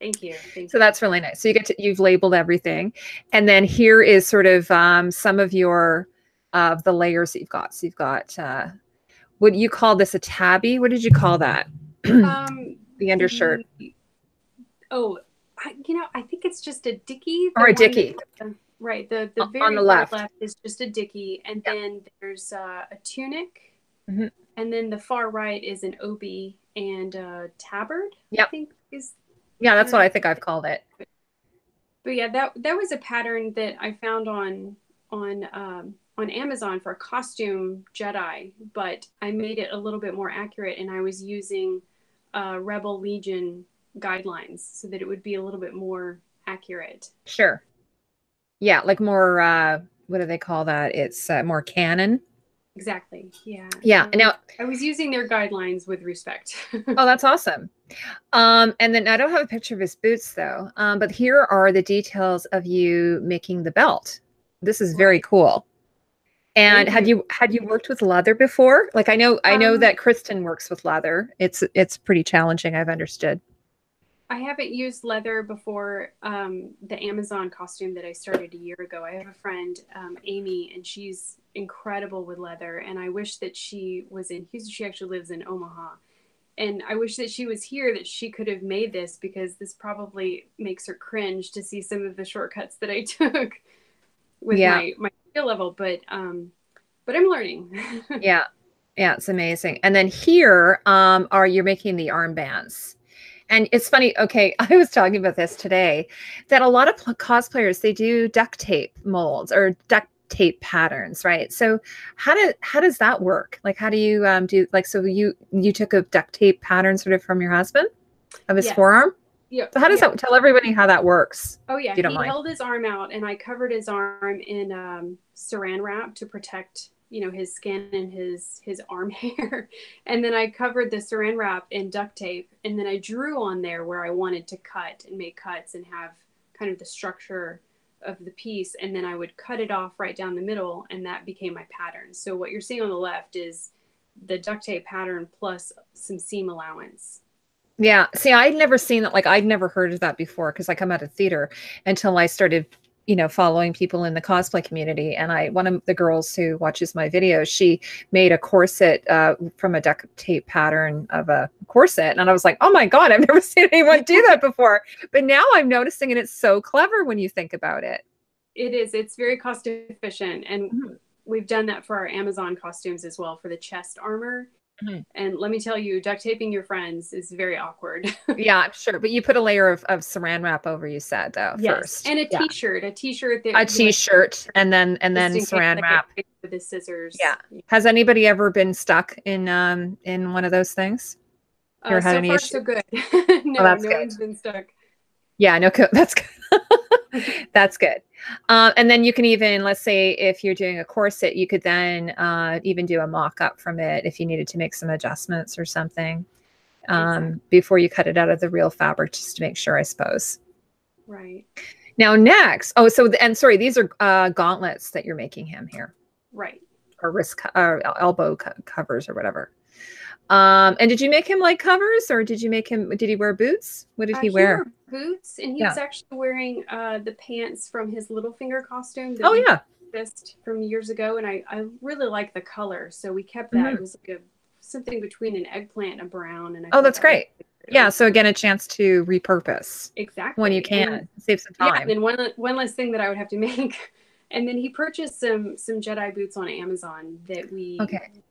Speaker 2: Thank you.
Speaker 1: So that's really nice. So you've labeled everything. And then here is sort of some of the layers that you've got. So you've got, what you call this, a tabby? What did you call that? The undershirt.
Speaker 2: I think it's just a dickie.
Speaker 1: Or a dickie.
Speaker 2: Right. The very
Speaker 1: on the left
Speaker 2: is just a dickie. And then there's a tunic.
Speaker 1: Mm-hmm.
Speaker 2: And then the far right is an obi and a tabard.
Speaker 1: Yep.
Speaker 2: I think is.
Speaker 1: Yeah, that's what I think I've called it.
Speaker 2: But yeah, that was a pattern that I found on Amazon for a costume Jedi, but I made it a little bit more accurate, and I was using Rebel Legion guidelines so that it would be a little bit more accurate.
Speaker 1: Sure. Yeah, like more, what do they call that? It's more canon.
Speaker 2: Exactly. Yeah.
Speaker 1: Yeah. And now
Speaker 2: I was using their guidelines with respect.
Speaker 1: Oh, that's awesome. And then I don't have a picture of his boots though. But here are the details of you making the belt. This is very cool. And had you worked with leather before? Like, I know that Kristen works with leather. It's pretty challenging, I've understood.
Speaker 2: I haven't used leather before. The Amazon costume that I started a year ago, I have a friend, Amy, and she's incredible with leather. And I wish that she was in Houston. She actually lives in Omaha. And I wish that she was here, that she could have made this, because this probably makes her cringe to see some of the shortcuts that I took with my skill level. But I'm learning. Yeah,
Speaker 1: it's amazing. And then here you're making the armbands. And it's funny. Okay, I was talking about this today that a lot of cosplayers, they do duct tape molds or duct tape patterns, right? So how does that work? Like, how do you do like, so you took a duct tape pattern sort of from your husband of his
Speaker 2: Yes.
Speaker 1: forearm?
Speaker 2: Yep.
Speaker 1: So how does
Speaker 2: Yep.
Speaker 1: that, tell everybody how that works?
Speaker 2: Oh yeah,
Speaker 1: If you don't
Speaker 2: he
Speaker 1: mind.
Speaker 2: held his arm out, and I covered his arm in saran wrap to protect, his skin and his arm hair. And then I covered the saran wrap in duct tape, and then I drew on there where I wanted to cut and make cuts and have kind of the structure of the piece, and then I would cut it off right down the middle, and that became my pattern. So what you're seeing on the left is the duct tape pattern plus some seam allowance.
Speaker 1: Yeah. See, I'd never seen that. Like, I'd never heard of that before because I come out of theater until I started, following people in the cosplay community. And one of the girls who watches my videos, she made a corset from a duct tape pattern of a corset. And I was like, oh my God, I've never seen anyone do that before. But now I'm noticing, and it's so clever when you think about it.
Speaker 2: It is. It's very cost efficient. And we've done that for our Amazon costumes as well for the chest armor. And let me tell you, duct taping your friends is very awkward.
Speaker 1: Yeah, I'm sure. But you put a layer of saran wrap over, you said, though, first.
Speaker 2: And a t-shirt that
Speaker 1: a t-shirt, and then saran wrap
Speaker 2: with the scissors.
Speaker 1: Yeah. Has anybody ever been stuck in one of those things?
Speaker 2: So far, so good. No,
Speaker 1: that's
Speaker 2: no
Speaker 1: good.
Speaker 2: one's been stuck.
Speaker 1: Yeah, no, that's good. That's good. And then you can even, let's say if you're doing a corset, you could then even do a mock-up from it if you needed to make some adjustments or something before you cut it out of the real fabric, just to make sure, I suppose.
Speaker 2: Right.
Speaker 1: Now next, and sorry, these are gauntlets that you're making him here.
Speaker 2: Right.
Speaker 1: Or wrist or elbow covers or whatever. And did you make him like covers, or did he wear boots? What did he wear?
Speaker 2: He wore boots, and he was actually wearing the pants from his Littlefinger costume that just from years ago, and I really like the color, so we kept that. It was like something between an eggplant and a brown, and
Speaker 1: that's great. Yeah, so again, a chance to repurpose
Speaker 2: exactly
Speaker 1: when you can, save some time.
Speaker 2: Yeah, and then one less thing that I would have to make. And then he purchased some Jedi boots on Amazon that we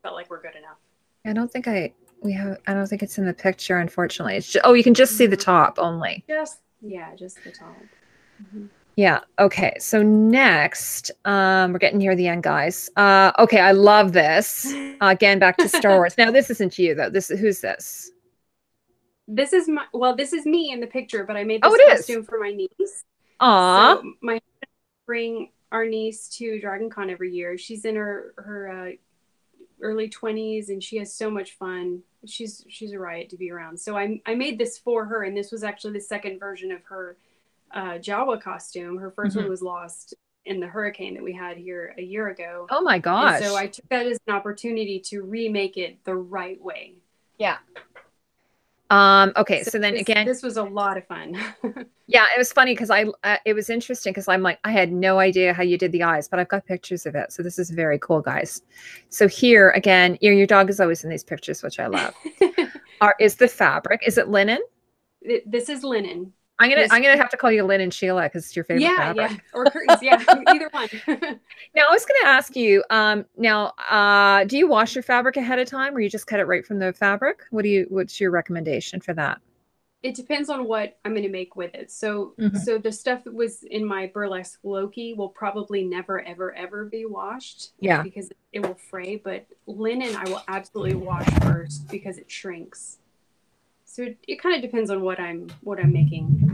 Speaker 2: felt like were good enough.
Speaker 1: I don't think it's in the picture, unfortunately. It's just, you can just see the top only.
Speaker 2: Just the top.
Speaker 1: Yeah. Okay. So next, we're getting near the end, guys. Okay. I love this. Again, back to Star Wars. Now, this isn't you though. Who's this?
Speaker 2: This is me in the picture, but I made this costume for my niece.
Speaker 1: Aww.
Speaker 2: So my husband bring our niece to Dragon Con every year. She's in her early 20s, and she has so much fun. She's a riot to be around. So I made this for her, and this was actually the second version of her Jawa costume. Her first one was lost in the hurricane that we had here a year ago.
Speaker 1: Oh my gosh.
Speaker 2: And so I took that as an opportunity to remake it the right way.
Speaker 1: Yeah. Okay, so then again,
Speaker 2: this was a lot of fun.
Speaker 1: Yeah, it was funny because it was interesting because I'm like, I had no idea how you did the eyes, but I've got pictures of it. So this is very cool, guys. So here again, your dog is always in these pictures, which I love. Is the fabric? Is it linen?
Speaker 2: This is linen.
Speaker 1: I'm gonna have to call you Lynn and Sheila because it's your favorite fabric.
Speaker 2: Yeah, or curtains, either one.
Speaker 1: Now I was gonna ask you, do you wash your fabric ahead of time, or you just cut it right from the fabric? What's your recommendation for that?
Speaker 2: It depends on what I'm gonna make with it. So the stuff that was in my burlesque Loki will probably never ever ever be washed.
Speaker 1: Yeah.
Speaker 2: Because it will fray, but linen I will absolutely wash first because it shrinks. So it kind of depends on what I'm making.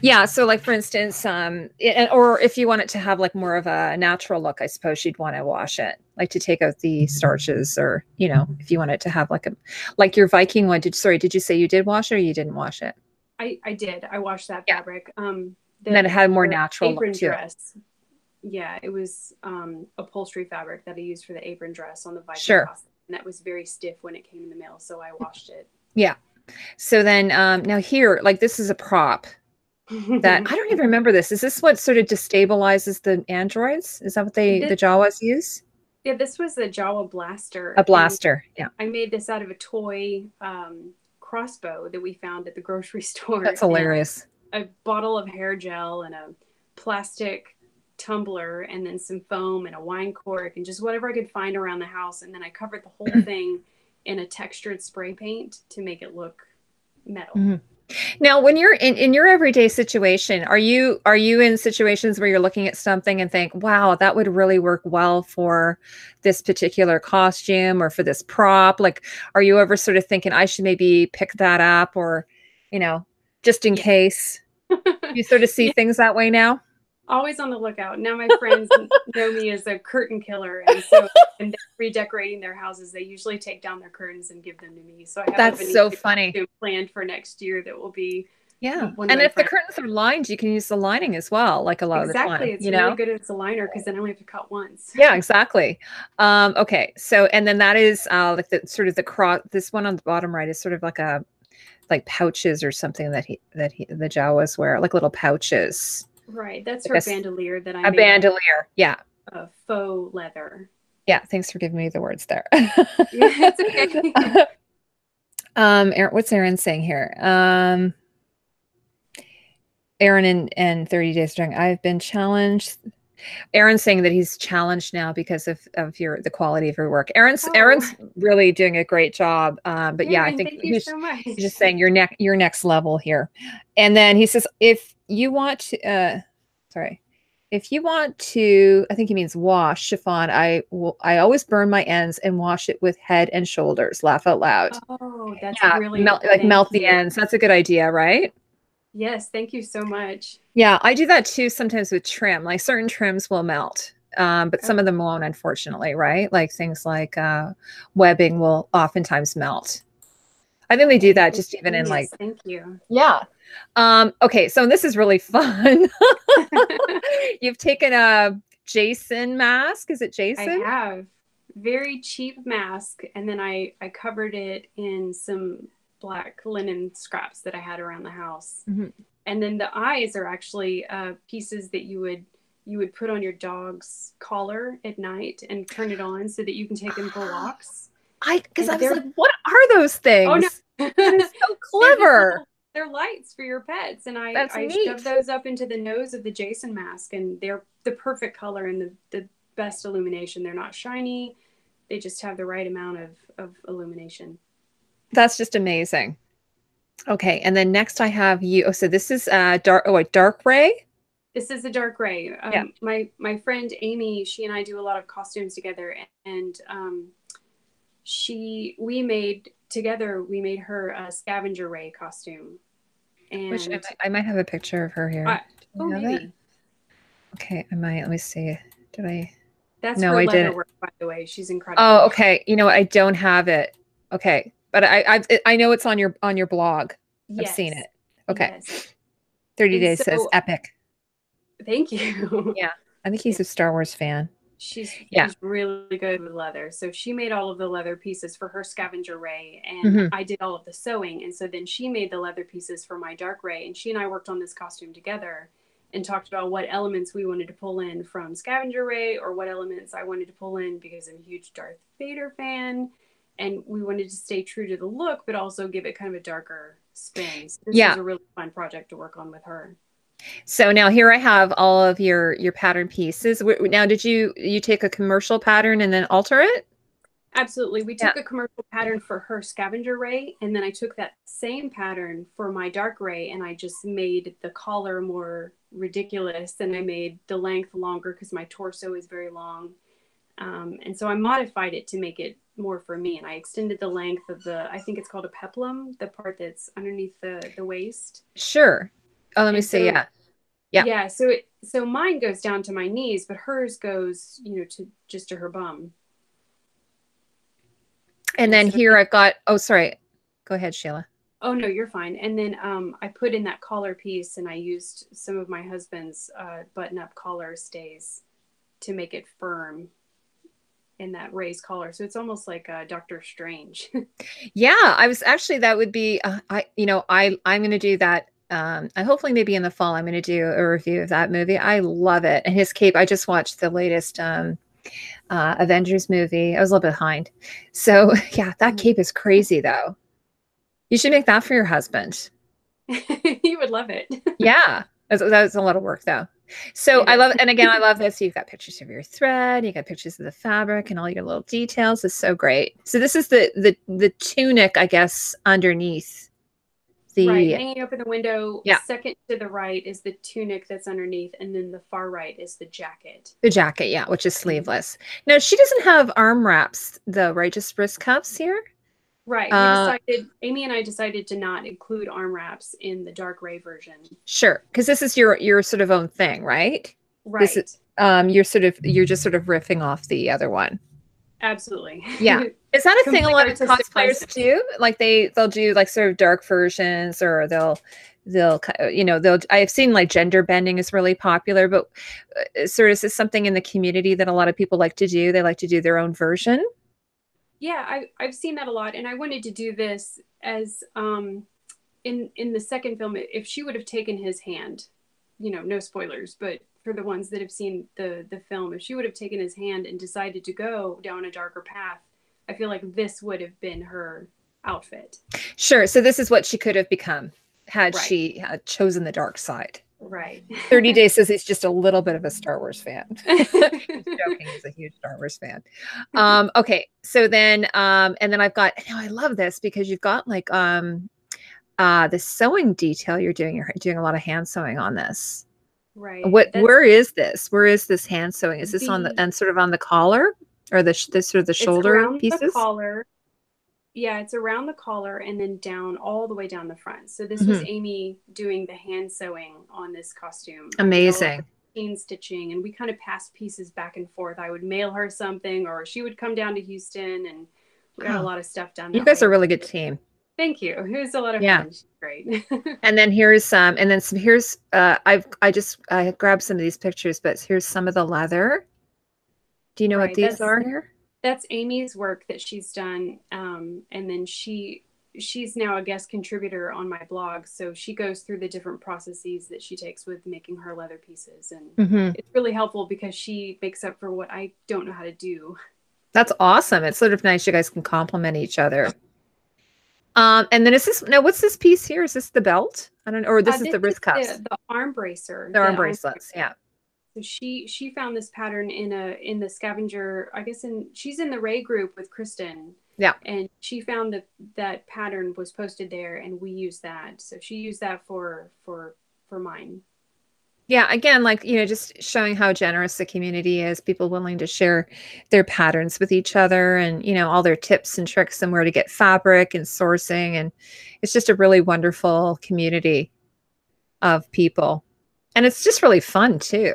Speaker 1: Yeah. So like, for instance, or if you want it to have like more of a natural look, I suppose you'd want to wash it, like to take out the starches, or, if you want it to have like your Viking one. Did you say you did wash it or you didn't wash it?
Speaker 2: I did. I washed that fabric.
Speaker 1: And then it had a more natural look too.
Speaker 2: Dress. Yeah. It was upholstery fabric that I used for the apron dress on the Viking costume. And that was very stiff when it came in the mail. So I washed it. Yeah.
Speaker 1: So then now here, like, this is a prop that I don't even remember this. Is this what sort of destabilizes the androids? Is that what the Jawas use?
Speaker 2: Yeah, this was the Jawa blaster.
Speaker 1: A blaster. Yeah.
Speaker 2: I made this out of a toy crossbow that we found at the grocery store.
Speaker 1: That's hilarious.
Speaker 2: A bottle of hair gel and a plastic tumbler, and then some foam and a wine cork and just whatever I could find around the house. And then I covered the whole thing in a textured spray paint to make it look metal.
Speaker 1: Mhm. Now, when you're in your everyday situation, are you in situations where you're looking at something and think, wow, that would really work well for this particular costume or for this prop? Like, are you ever sort of thinking I should maybe pick that up, or, you know, just in
Speaker 2: Yeah.
Speaker 1: case? You sort of see
Speaker 2: Yeah.
Speaker 1: things that way now?
Speaker 2: Always on the lookout. Now my friends know me as a curtain killer, and so when they're redecorating their houses, they usually take down their curtains and give them to me. So I have a
Speaker 1: That's so
Speaker 2: Venetian
Speaker 1: funny.
Speaker 2: costume planned for next year that will be
Speaker 1: Yeah.
Speaker 2: one of
Speaker 1: And
Speaker 2: my
Speaker 1: if the
Speaker 2: friends.
Speaker 1: curtains are lined, you can use the lining as well, like a lot of the
Speaker 2: Exactly.
Speaker 1: time,
Speaker 2: It's
Speaker 1: you
Speaker 2: really
Speaker 1: know?
Speaker 2: good as a liner because then I only have to cut once.
Speaker 1: Yeah, exactly. Okay. So, and then that is like the sort of the cross, this one on the bottom right is sort of like a, like pouches or something that the Jawas wear, like little pouches.
Speaker 2: Right. That's
Speaker 1: Like
Speaker 2: her bandolier that I
Speaker 1: a
Speaker 2: made
Speaker 1: bandolier. Yeah.
Speaker 2: of faux leather.
Speaker 1: Yeah. Thanks for giving me the words there.
Speaker 2: Yeah, it's okay.
Speaker 1: What's Aaron saying here? Aaron and 30 Days Strong. I've been challenged. Aaron's saying that he's challenged now because of the quality of your work. Aaron's really doing a great job. But yeah, I think
Speaker 2: thank you so much.
Speaker 1: he's just saying your next level here. And then he says, if you want to, I think he means wash chiffon. I always burn my ends and wash it with head and shoulders. Laugh out loud.
Speaker 2: Oh, that's
Speaker 1: Yeah,
Speaker 2: really
Speaker 1: melt the ends. That's a good idea, right?
Speaker 2: Yes, thank you so much.
Speaker 1: Yeah, I do that too sometimes with trim. Like certain trims will melt, but some of them won't, unfortunately, right? Like things like webbing will oftentimes melt. I think they do that just even in like.
Speaker 2: Thank you.
Speaker 1: Yeah. Okay, so this is really fun. You've taken a Jason mask. Is it Jason?
Speaker 2: I have. Very cheap mask, and then I covered it in some black linen scraps that I had around the house.
Speaker 1: Mm-hmm.
Speaker 2: And then the eyes are actually pieces that you would put on your dog's collar at night and turn it on so that you can take them for walks.
Speaker 1: Because I was like, what are those things?
Speaker 2: Oh no,
Speaker 1: that is so clever.
Speaker 2: They're lights for your pets, and I
Speaker 1: neat.
Speaker 2: shoved those up into the nose of the Jason mask, and they're the perfect color and the best illumination. They're not shiny; they just have the right amount of illumination.
Speaker 1: That's just amazing. Okay, and then next I have you. Oh, so this is dark gray.
Speaker 2: This is a dark gray.
Speaker 1: Yeah.
Speaker 2: My friend Amy, she and I do a lot of costumes together, and we made her a scavenger ray costume. And
Speaker 1: which I might have a picture of her here.
Speaker 2: Maybe.
Speaker 1: Okay, I might. Let me see. Did I?
Speaker 2: That's
Speaker 1: no,
Speaker 2: her
Speaker 1: I
Speaker 2: leather
Speaker 1: didn't.
Speaker 2: work, by the way. She's incredible.
Speaker 1: Oh, okay. You know what? I don't have it. Okay, but I know it's on your blog.
Speaker 2: Yes.
Speaker 1: I've seen it. Okay.
Speaker 2: Yes.
Speaker 1: 30 Days says epic.
Speaker 2: Thank you.
Speaker 1: Yeah, I think he's a Star Wars fan.
Speaker 2: She's really good with leather. So she made all of the leather pieces for her scavenger ray, and I did all of the sewing. And so then she made the leather pieces for my dark ray, and she and I worked on this costume together and talked about what elements we wanted to pull in from scavenger ray, or what elements I wanted to pull in because I'm a huge Darth Vader fan, and we wanted to stay true to the look but also give it kind of a darker spin. So this was a really fun project to work on with her.
Speaker 1: So now here I have all of your pattern pieces. Now, did you take a commercial pattern and then alter it?
Speaker 2: Absolutely. We took a commercial pattern for her scavenger ray, and then I took that same pattern for my dark ray, and I just made the collar more ridiculous, and I made the length longer because my torso is very long. And so I modified it to make it more for me, and I extended the length of I think it's called a peplum, the part that's underneath the waist.
Speaker 1: Sure. Oh, let me see. Yeah.
Speaker 2: So mine goes down to my knees, but hers goes, to her bum.
Speaker 1: And then here I've got, oh, sorry. Go ahead, Sheila.
Speaker 2: Oh, no, you're fine. And then I put in that collar piece, and I used some of my husband's button-up collar stays to make it firm in that raised collar. So it's almost like Doctor Strange.
Speaker 1: Yeah, I was actually, that would be, I'm going to do that. I hopefully maybe in the fall, I'm going to do a review of that movie. I love it. And his cape, I just watched the latest Avengers movie. I was a little bit behind. So yeah, that cape is crazy though. You should make that for your husband.
Speaker 2: He would love it.
Speaker 1: Yeah. That's a lot of work though. So I love, and again, I love this. You've got pictures of your thread, you got pictures of the fabric and all your little details. It's so great. So this is the tunic, I guess, underneath.
Speaker 2: Right,
Speaker 1: the
Speaker 2: hanging up in the window.
Speaker 1: yeah,
Speaker 2: Second to the right is the tunic that's underneath, and then the far right is the jacket.
Speaker 1: the jacket, yeah, which is sleeveless. Now she doesn't have arm wraps though, right? Just wrist cuffs here.
Speaker 2: Right. We decided, Amy and I decided to not include arm wraps in the dark gray version.
Speaker 1: Sure, because this is your sort of own thing, right? This is
Speaker 2: Right.
Speaker 1: you're just sort of riffing off the other one.
Speaker 2: Absolutely.
Speaker 1: Yeah. Is that a thing a
Speaker 2: Complete
Speaker 1: lot of
Speaker 2: artistic
Speaker 1: cosplayers
Speaker 2: license.
Speaker 1: do? Like they'll do like sort of dark versions, or they'll I've seen like gender bending is really popular, but sort of is this something in the community that a lot of people like to do? They like to do their own version.
Speaker 2: Yeah, I've seen that a lot, and I wanted to do this as in the second film. If she would have taken his hand, no spoilers, but for the ones that have seen the film, if she would have taken his hand and decided to go down a darker path, I feel like this would have been her outfit.
Speaker 1: Sure. So this is what she could have become had
Speaker 2: Right.
Speaker 1: she had chosen the dark side.
Speaker 2: Right.
Speaker 1: 30 Days says he's just a little bit of a Star Wars fan. He's joking. He's a huge Star Wars fan. Okay. So then, and then I've got, now I love this because you've got like, the sewing detail you're doing a lot of hand sewing on this.
Speaker 2: Right.
Speaker 1: Where is this? Where is this hand sewing? Is this on the, and sort of on the collar or this sort of the shoulder pieces?
Speaker 2: The collar. Yeah, it's around the collar and then down all the way down the front. So this was Amy doing the hand sewing on this costume.
Speaker 1: Amazing.
Speaker 2: Chain stitching, and we kind of passed pieces back and forth. I would mail her something, or she would come down to Houston, and we got a lot of stuff done.
Speaker 1: You guys are a really good team.
Speaker 2: Thank you. It was a lot of fun. She's great.
Speaker 1: And then here's here's I grabbed some of these pictures, but here's some of the leather. Do you know what these are here?
Speaker 2: That's Amy's work that she's done. And then she's now a guest contributor on my blog. So she goes through the different processes that she takes with making her leather pieces. And it's really helpful because she makes up for what I don't know how to do.
Speaker 1: That's awesome. It's sort of nice. You guys can complement each other. And then what's this piece here? Is this the belt? I don't know. Or this is the wrist cuffs.
Speaker 2: The arm bracer.
Speaker 1: The arm bracelets. Yeah.
Speaker 2: So she found this pattern in the scavenger, I guess she's in the Ray group with Kristen.
Speaker 1: Yeah.
Speaker 2: And she found that pattern was posted there, and we used that. So she used that for mine.
Speaker 1: Yeah, again, like, just showing how generous the community is, people willing to share their patterns with each other and, all their tips and tricks and where to get fabric and sourcing. And it's just a really wonderful community of people. And it's just really fun too.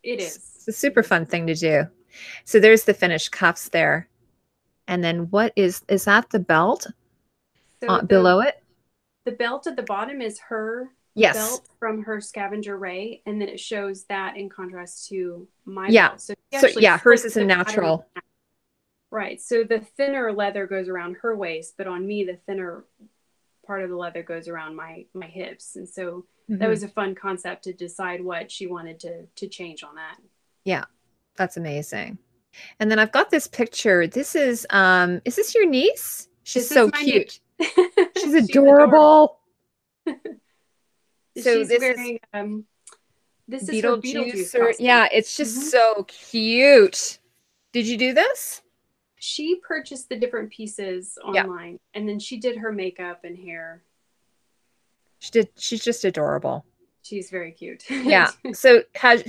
Speaker 2: It is.
Speaker 1: It's a super fun thing to do. So there's the finished cuffs there. And then is that the belt below it?
Speaker 2: The belt at the bottom is her belt from her scavenger Ray, and then it shows that in contrast to my belt. So
Speaker 1: hers is a natural.
Speaker 2: Right. So the thinner leather goes around her waist, but on me, the thinner part of the leather goes around my hips. And so that was a fun concept to decide what she wanted to change on that.
Speaker 1: Yeah, that's amazing. And then I've got this picture. This is this your niece? She's so cute. She's adorable.
Speaker 2: So she's wearing this is Beetlejuice.
Speaker 1: Yeah, it's just so cute. Did you do this?
Speaker 2: She purchased the different pieces online, and then she did her makeup and hair.
Speaker 1: She's just adorable.
Speaker 2: She's very cute.
Speaker 1: Yeah. So has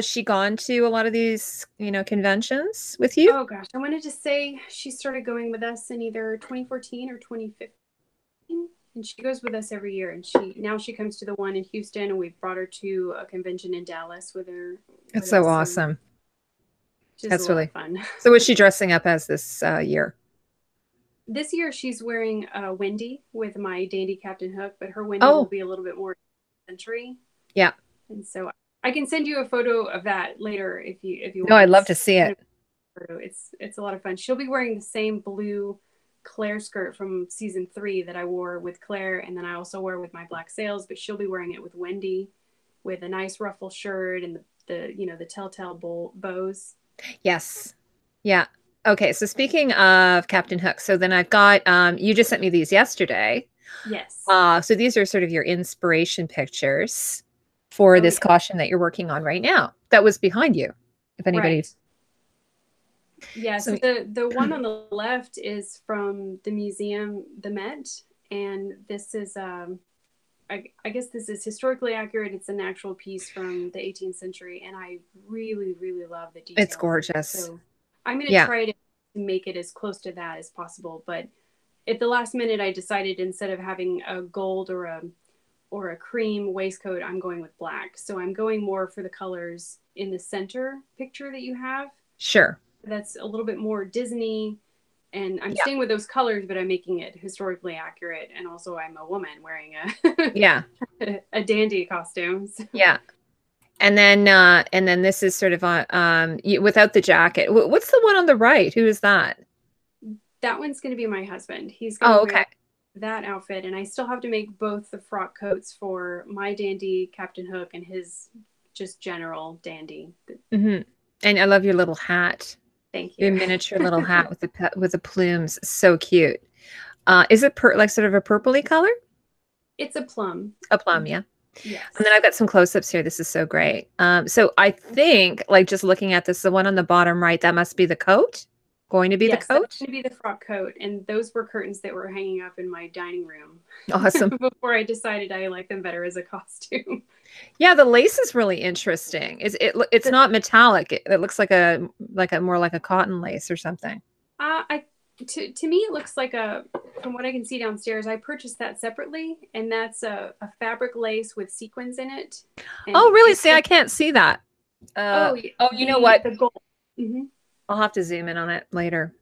Speaker 1: she gone to a lot of these, conventions with you?
Speaker 2: Oh gosh, I wanted to say she started going with us in either 2014 or 2015. And she goes with us every year, and she comes to the one in Houston, and we've brought her to a convention in Dallas with her.
Speaker 1: That's so awesome. That's really
Speaker 2: fun.
Speaker 1: So was she dressing up as this year?
Speaker 2: This year she's wearing Wendy with my Dandy Captain Hook, but her Wendy will be a little bit more century.
Speaker 1: Yeah.
Speaker 2: And so I can send you a photo of that later if you want.
Speaker 1: No, I'd love to see it.
Speaker 2: It's a lot of fun. She'll be wearing the same blue Claire skirt from season 3 that I wore with Claire, and then I also wear with my Black Sails, but she'll be wearing it with Wendy with a nice ruffle shirt and the telltale bows.
Speaker 1: Yes. Yeah. Okay. So speaking of Captain Hook, so then I've got you just sent me these yesterday.
Speaker 2: Yes.
Speaker 1: So these are sort of your inspiration pictures for this costume that you're working on right now. That was behind you, if anybody.
Speaker 2: Right. Yeah, so the one on the left is from the museum, the Met, and this is I guess this is historically accurate. It's an actual piece from the 18th century, and I really, really love the detail.
Speaker 1: It's gorgeous.
Speaker 2: So I'm going to try to make it as close to that as possible. But at the last minute, I decided instead of having a gold or a cream waistcoat, I'm going with black. So I'm going more for the colors in the center picture that you have.
Speaker 1: Sure.
Speaker 2: That's a little bit more Disney. And I'm staying with those colors, but I'm making it historically accurate. And also I'm a woman wearing a dandy costume. So.
Speaker 1: Yeah. And then this is sort of without the jacket. What's the one on the right? Who is that?
Speaker 2: That one's going to be my husband. He's going to wear that outfit. And I still have to make both the frock coats for my dandy Captain Hook and his just general dandy.
Speaker 1: Mm-hmm. And I love your little hat.
Speaker 2: Thank you.
Speaker 1: Your miniature little hat with the plumes. So cute. Is it like sort of a purpley color?
Speaker 2: It's a plum.
Speaker 1: A plum, yeah.
Speaker 2: Yes.
Speaker 1: And then I've got some close-ups here. This is so great. So I think, like, just looking at this, the one on the bottom right, that must be the coat. Going to be the coat?
Speaker 2: That's going to be the frock coat. And those were curtains that were hanging up in my dining room.
Speaker 1: Awesome.
Speaker 2: Before I decided I like them better as a costume.
Speaker 1: Yeah, the lace is really interesting. It's not metallic. It looks like a more like a cotton lace or something.
Speaker 2: To me, it looks like from what I can see downstairs, I purchased that separately, and that's a fabric lace with sequins in it. And
Speaker 1: oh, really? See, I can't see that. You know what?
Speaker 2: The gold. Mm-hmm.
Speaker 1: I'll have to zoom in on it later.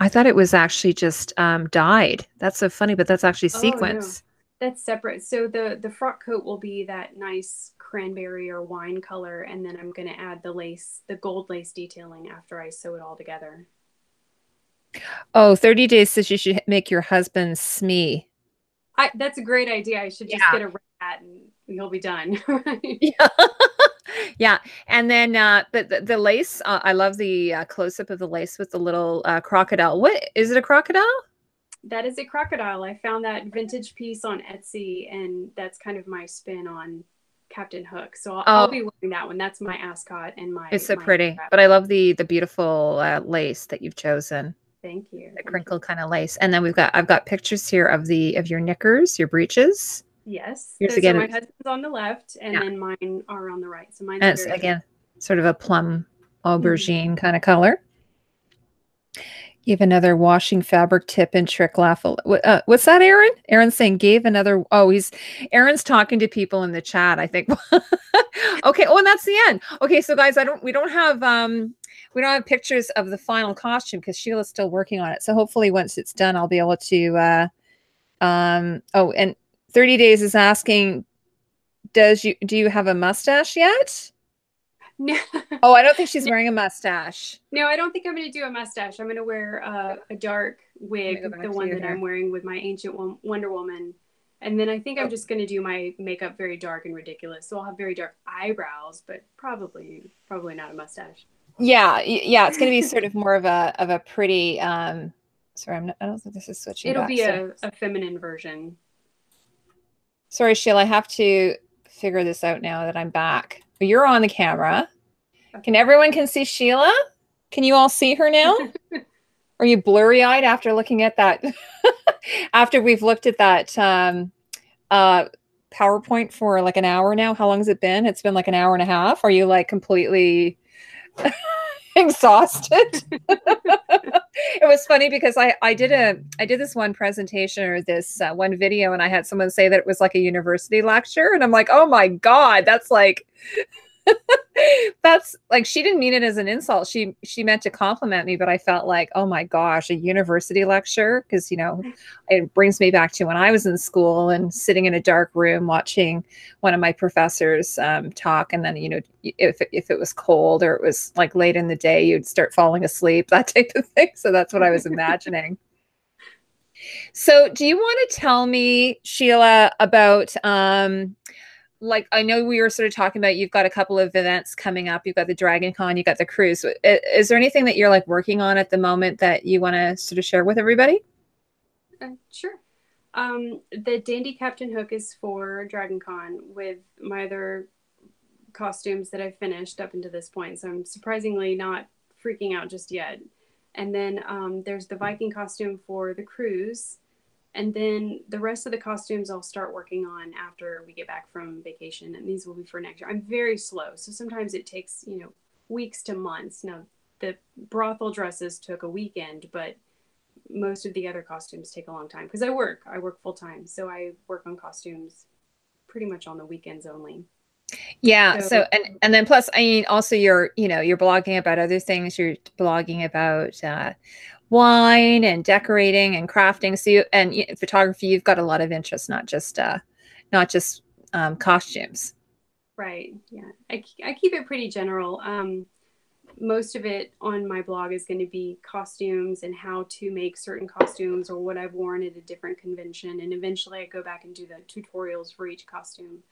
Speaker 1: I thought it was actually just dyed. That's so funny, but that's actually sequins.
Speaker 2: No. That's separate. So the frock coat will be that nice cranberry or wine color, and then I'm going to add the gold lace detailing after I sew it all together.
Speaker 1: Oh, 30 Days says you should make your husband Smee.
Speaker 2: That's a great idea. I should just get a red hat and he'll be done.
Speaker 1: Yeah. Yeah. And then but the lace, I love the close-up of the lace with the little crocodile. What is it, a crocodile?
Speaker 2: That is a crocodile. I found that vintage piece on Etsy, and that's kind of my spin on Captain Hook. So I'll be wearing that one. That's my ascot and my.
Speaker 1: It's so pretty, but I love the beautiful lace that you've chosen.
Speaker 2: Thank you.
Speaker 1: The crinkle kind of lace, and then I've got pictures here of your knickers, your breeches.
Speaker 2: Yes,
Speaker 1: here's
Speaker 2: those
Speaker 1: again.
Speaker 2: are my husband's on the left, and then mine are on the right. So
Speaker 1: mine's again sort of a plum aubergine kind of color. You have another washing fabric tip and trick laugh. What's that, Aaron? Aaron's saying gave another. Oh, Aaron's talking to people in the chat, I think. Okay. Oh, and that's the end. Okay, so guys, we don't have pictures of the final costume because Sheila's still working on it. So hopefully once it's done, I'll be able to. And 30 Days is asking, do you have a mustache yet?
Speaker 2: No.
Speaker 1: Oh, I don't think she's wearing a mustache.
Speaker 2: No, I don't think I'm going to do a mustache. I'm going to wear a dark wig, the one that I'm wearing with my ancient WonderWoman. And then I think I'm just going to do my makeup very dark and ridiculous. So I'll have very dark eyebrows, but probably not a mustache.
Speaker 1: Yeah. It's going to be sort of more of a pretty. Sorry, I don't think this is switching.
Speaker 2: It'll be a feminine version.
Speaker 1: Sorry, Sheila, I have to figure this out now that I'm back. You're on the camera. Okay. Everyone can see Sheila? Can you all see her now? Are you blurry-eyed after looking at that? After we've looked at that PowerPoint for like an hour now? How long has it been? It's been like an hour and a half. Are you like completely exhausted? It was funny because I did this one presentation or this one video, and I had someone say that it was like a university lecture, and I'm like, oh my God, that's like that's like, she didn't mean it as an insult. She meant to compliment me, but I felt like, oh my gosh, a university lecture, because it brings me back to when I was in school and sitting in a dark room watching one of my professors talk, and then if it was cold or it was like late in the day, you'd start falling asleep, that type of thing. So that's what I was imagining. So do you want to tell me, Sheila, about like, I know we were sort of talking about, you've got a couple of events coming up. You've got the Dragon Con, you got the cruise. Is there anything that you're like working on at the moment that you want to sort of share with everybody?
Speaker 2: Sure. The Dandy Captain Hook is for Dragon Con with my other costumes that I've finished up until this point. So I'm surprisingly not freaking out just yet. And then there's the Viking costume for the cruise. And then the rest of the costumes I'll start working on after we get back from vacation. And these will be for next year. I'm very slow. So sometimes it takes, you know, weeks to months. Now, the brothel dresses took a weekend, but most of the other costumes take a long time because I work full time. So I work on costumes pretty much on the weekends only.
Speaker 1: Yeah. So and then plus, I mean, also you're blogging about other things. You're blogging about wine and decorating and crafting. So photography, you've got a lot of interest, not just costumes.
Speaker 2: Right. Yeah. I keep it pretty general. Most of it on my blog is going to be costumes and how to make certain costumes or what I've worn at a different convention. And eventually I go back and do the tutorials for each costume.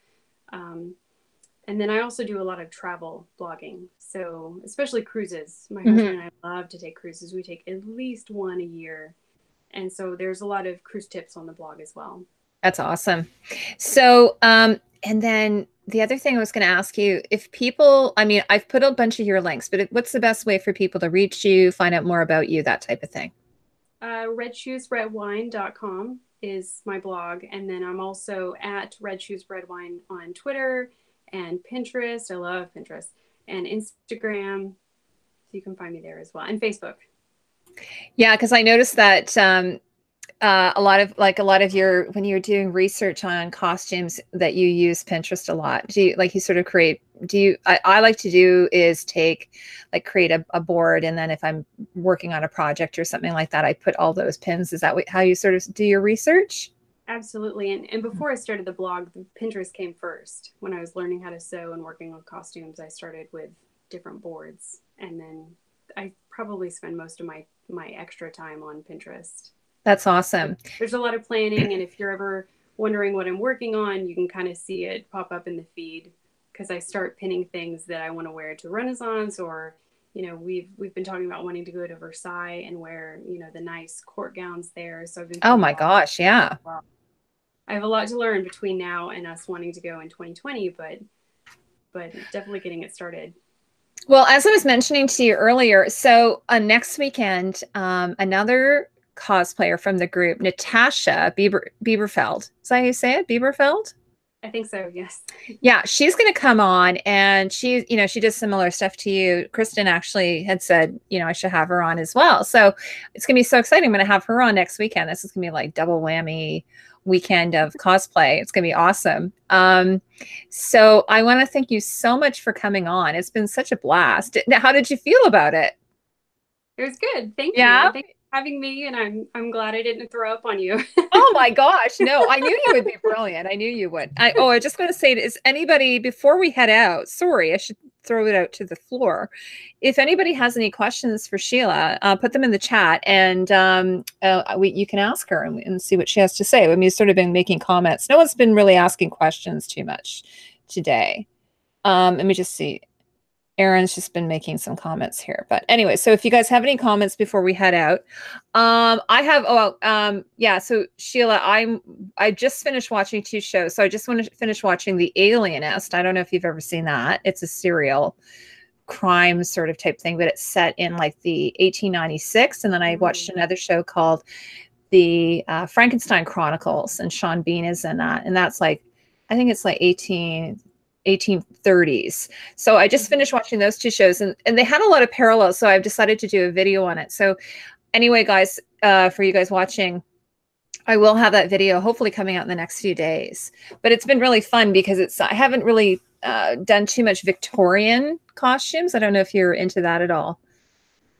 Speaker 2: And then I also do a lot of travel blogging. So especially cruises. My husband and I love to take cruises. We take at least one a year. And so there's a lot of cruise tips on the blog as well.
Speaker 1: That's awesome. So, and then the other thing I was going to ask you, if people, I mean, I've put a bunch of your links, but what's the best way for people to reach you, find out more about you, that type of thing?
Speaker 2: Redshoesredwine.com is my blog. And then I'm also at redshoesredwine on Twitter and Pinterest. I love Pinterest and Instagram. So you can find me there as well. And Facebook.
Speaker 1: Yeah. Cause I noticed that, a lot of your, when you're doing research on costumes, that you use Pinterest a lot. I like to do is create a board. And then if I'm working on a project or something like that, I put all those pins. Is that how you sort of do your research?
Speaker 2: Absolutely. And before I started the blog, Pinterest came first. When I was learning how to sew and working on costumes, I started with different boards. And then I probably spend most of my extra time on Pinterest.
Speaker 1: That's awesome.
Speaker 2: There's a lot of planning, and if you're ever wondering what I'm working on, you can kind of see it pop up in the feed because I start pinning things that I want to wear to Renaissance, or we've been talking about wanting to go to Versailles and wear the nice court gowns there. So I've been
Speaker 1: oh my gosh, yeah.
Speaker 2: I have a lot to learn between now and us wanting to go in 2020, but definitely getting it started.
Speaker 1: Well, as I was mentioning to you earlier, so next weekend, another cosplayer from the group, Natasha Bieberfeld. Is that how you say it? Bieberfeld?
Speaker 2: I think so, yes.
Speaker 1: Yeah, she's going to come on, and she does similar stuff to you. Kristen actually had said, I should have her on as well. So it's going to be so exciting. I'm going to have her on next weekend. This is going to be like double whammy weekend of cosplay. It's going to be awesome. So I want to thank you so much for coming on. It's been such a blast. How did you feel about it?
Speaker 2: It was good. Thank you.
Speaker 1: Yeah.
Speaker 2: Having me, and I'm glad I didn't throw up on you.
Speaker 1: Oh my gosh, no, I knew you would be brilliant. I knew you would. I just want to say, is anybody, before we head out, sorry, I should throw it out to the floor. If anybody has any questions for Sheila, put them in the chat, and you can ask her and see what she has to say. I mean, we've sort of been making comments. No one's been really asking questions too much today. Let me just see. Aaron's just been making some comments here. But anyway, so if you guys have any comments before we head out, so Sheila, I just finished watching 2 shows. So I just want to finish watching The Alienist. I don't know if you've ever seen that. It's a serial crime sort of type thing, but it's set in like the 1896. And then I watched another show called The Frankenstein Chronicles, and Sean Bean is in that. And that's like, I think it's like 1830s. So I just finished watching those 2 shows, and they had a lot of parallels. So I've decided to do a video on it. So anyway, guys, for you guys watching, I will have that video hopefully coming out in the next few days. But it's been really fun because I haven't really done too much Victorian costumes. I don't know if you're into that at all.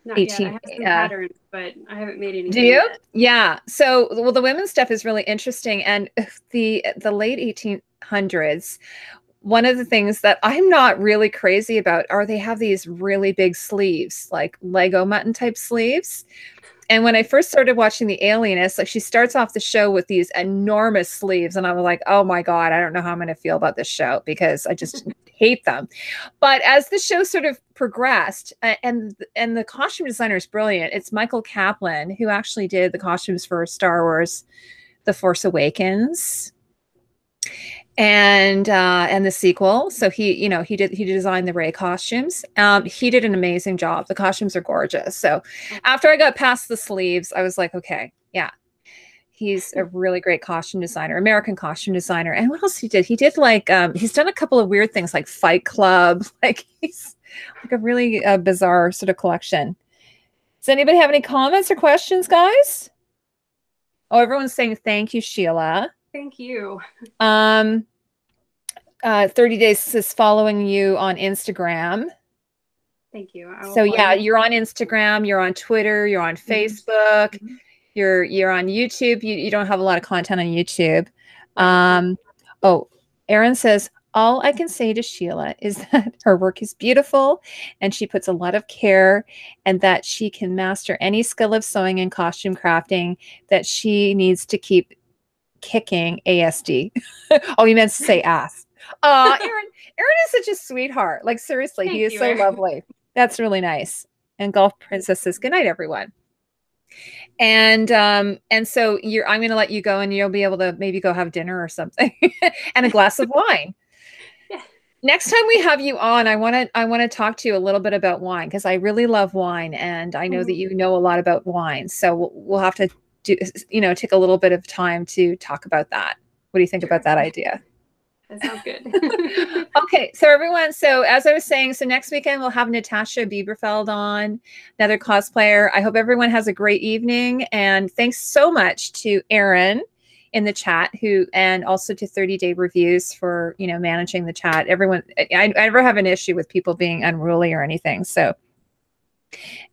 Speaker 2: Not yet. I have some patterns, but I haven't made any.
Speaker 1: Do you? Yet. Yeah. So, well, the women's stuff is really interesting, and the late 1800s. One of the things that I'm not really crazy about are they have these really big sleeves, like Lego mutton type sleeves. And when I first started watching The Alienist, like she starts off the show with these enormous sleeves. And I was like, oh my God, I don't know how I'm going to feel about this show because I just hate them. But as the show sort of progressed, and the costume designer is brilliant. It's Michael Kaplan, who actually did the costumes for Star Wars, The Force Awakens, and the sequel. So he designed the Rey costumes. He did an amazing job. The costumes are gorgeous. So after I got past the sleeves, I was like, okay, yeah, He's a really great costume designer, American costume designer. And what else he did? He did like, he's done a couple of weird things like Fight Club. Like he's like a really bizarre sort of collection. Does anybody have any comments or questions, guys? Oh, everyone's saying thank you, Sheila.
Speaker 2: Thank you.
Speaker 1: 30 Days is following you on Instagram.
Speaker 2: Thank you.
Speaker 1: So yeah, you're on Instagram, you're on Twitter, you're on Facebook, you're on YouTube. You don't have a lot of content on YouTube. Oh, Erin says, all I can say to Sheila is that her work is beautiful and she puts a lot of care, and that she can master any skill of sewing and costume crafting, that she needs to keep kicking ASD. Oh, you meant to say ass. Aaron is such a sweetheart. Like seriously, he is so lovely. That's really nice. And Golf Princess says, good night, everyone. And so I'm going to let you go, and you'll be able to maybe go have dinner or something and a glass of wine.
Speaker 2: Yeah.
Speaker 1: Next time we have you on, I want to talk to you a little bit about wine, because I really love wine, and I know that you know a lot about wine. So we'll have to take a little bit of time to talk about that. What do you think about that idea?
Speaker 2: That sounds good.
Speaker 1: Okay, so everyone, so as I was saying, so next weekend we'll have Natasha Bieberfeld on, another cosplayer. I hope everyone has a great evening, and thanks so much to Erin in the chat, and also to 30 Day Reviews for managing the chat. Everyone, I never have an issue with people being unruly or anything. So,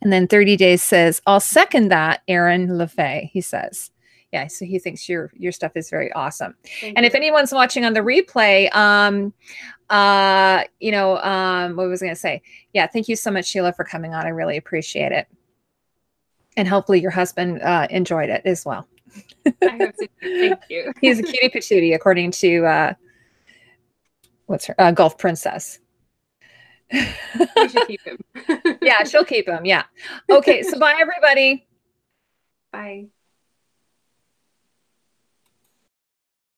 Speaker 1: and then 30 Days says, I'll second that, Aaron LaFay, he says. Yeah, so he thinks your stuff is very awesome. And if anyone's watching on the replay, what was I going to say? Yeah, thank you so much, Sheila, for coming on. I really appreciate it. And hopefully your husband enjoyed it as well.
Speaker 2: I hope so. Thank you.
Speaker 1: He's a cutie patootie, according to what's her Golf Princess.
Speaker 2: We should keep him.
Speaker 1: Yeah, she'll keep him. Yeah. Okay, so bye, everybody.
Speaker 2: Bye.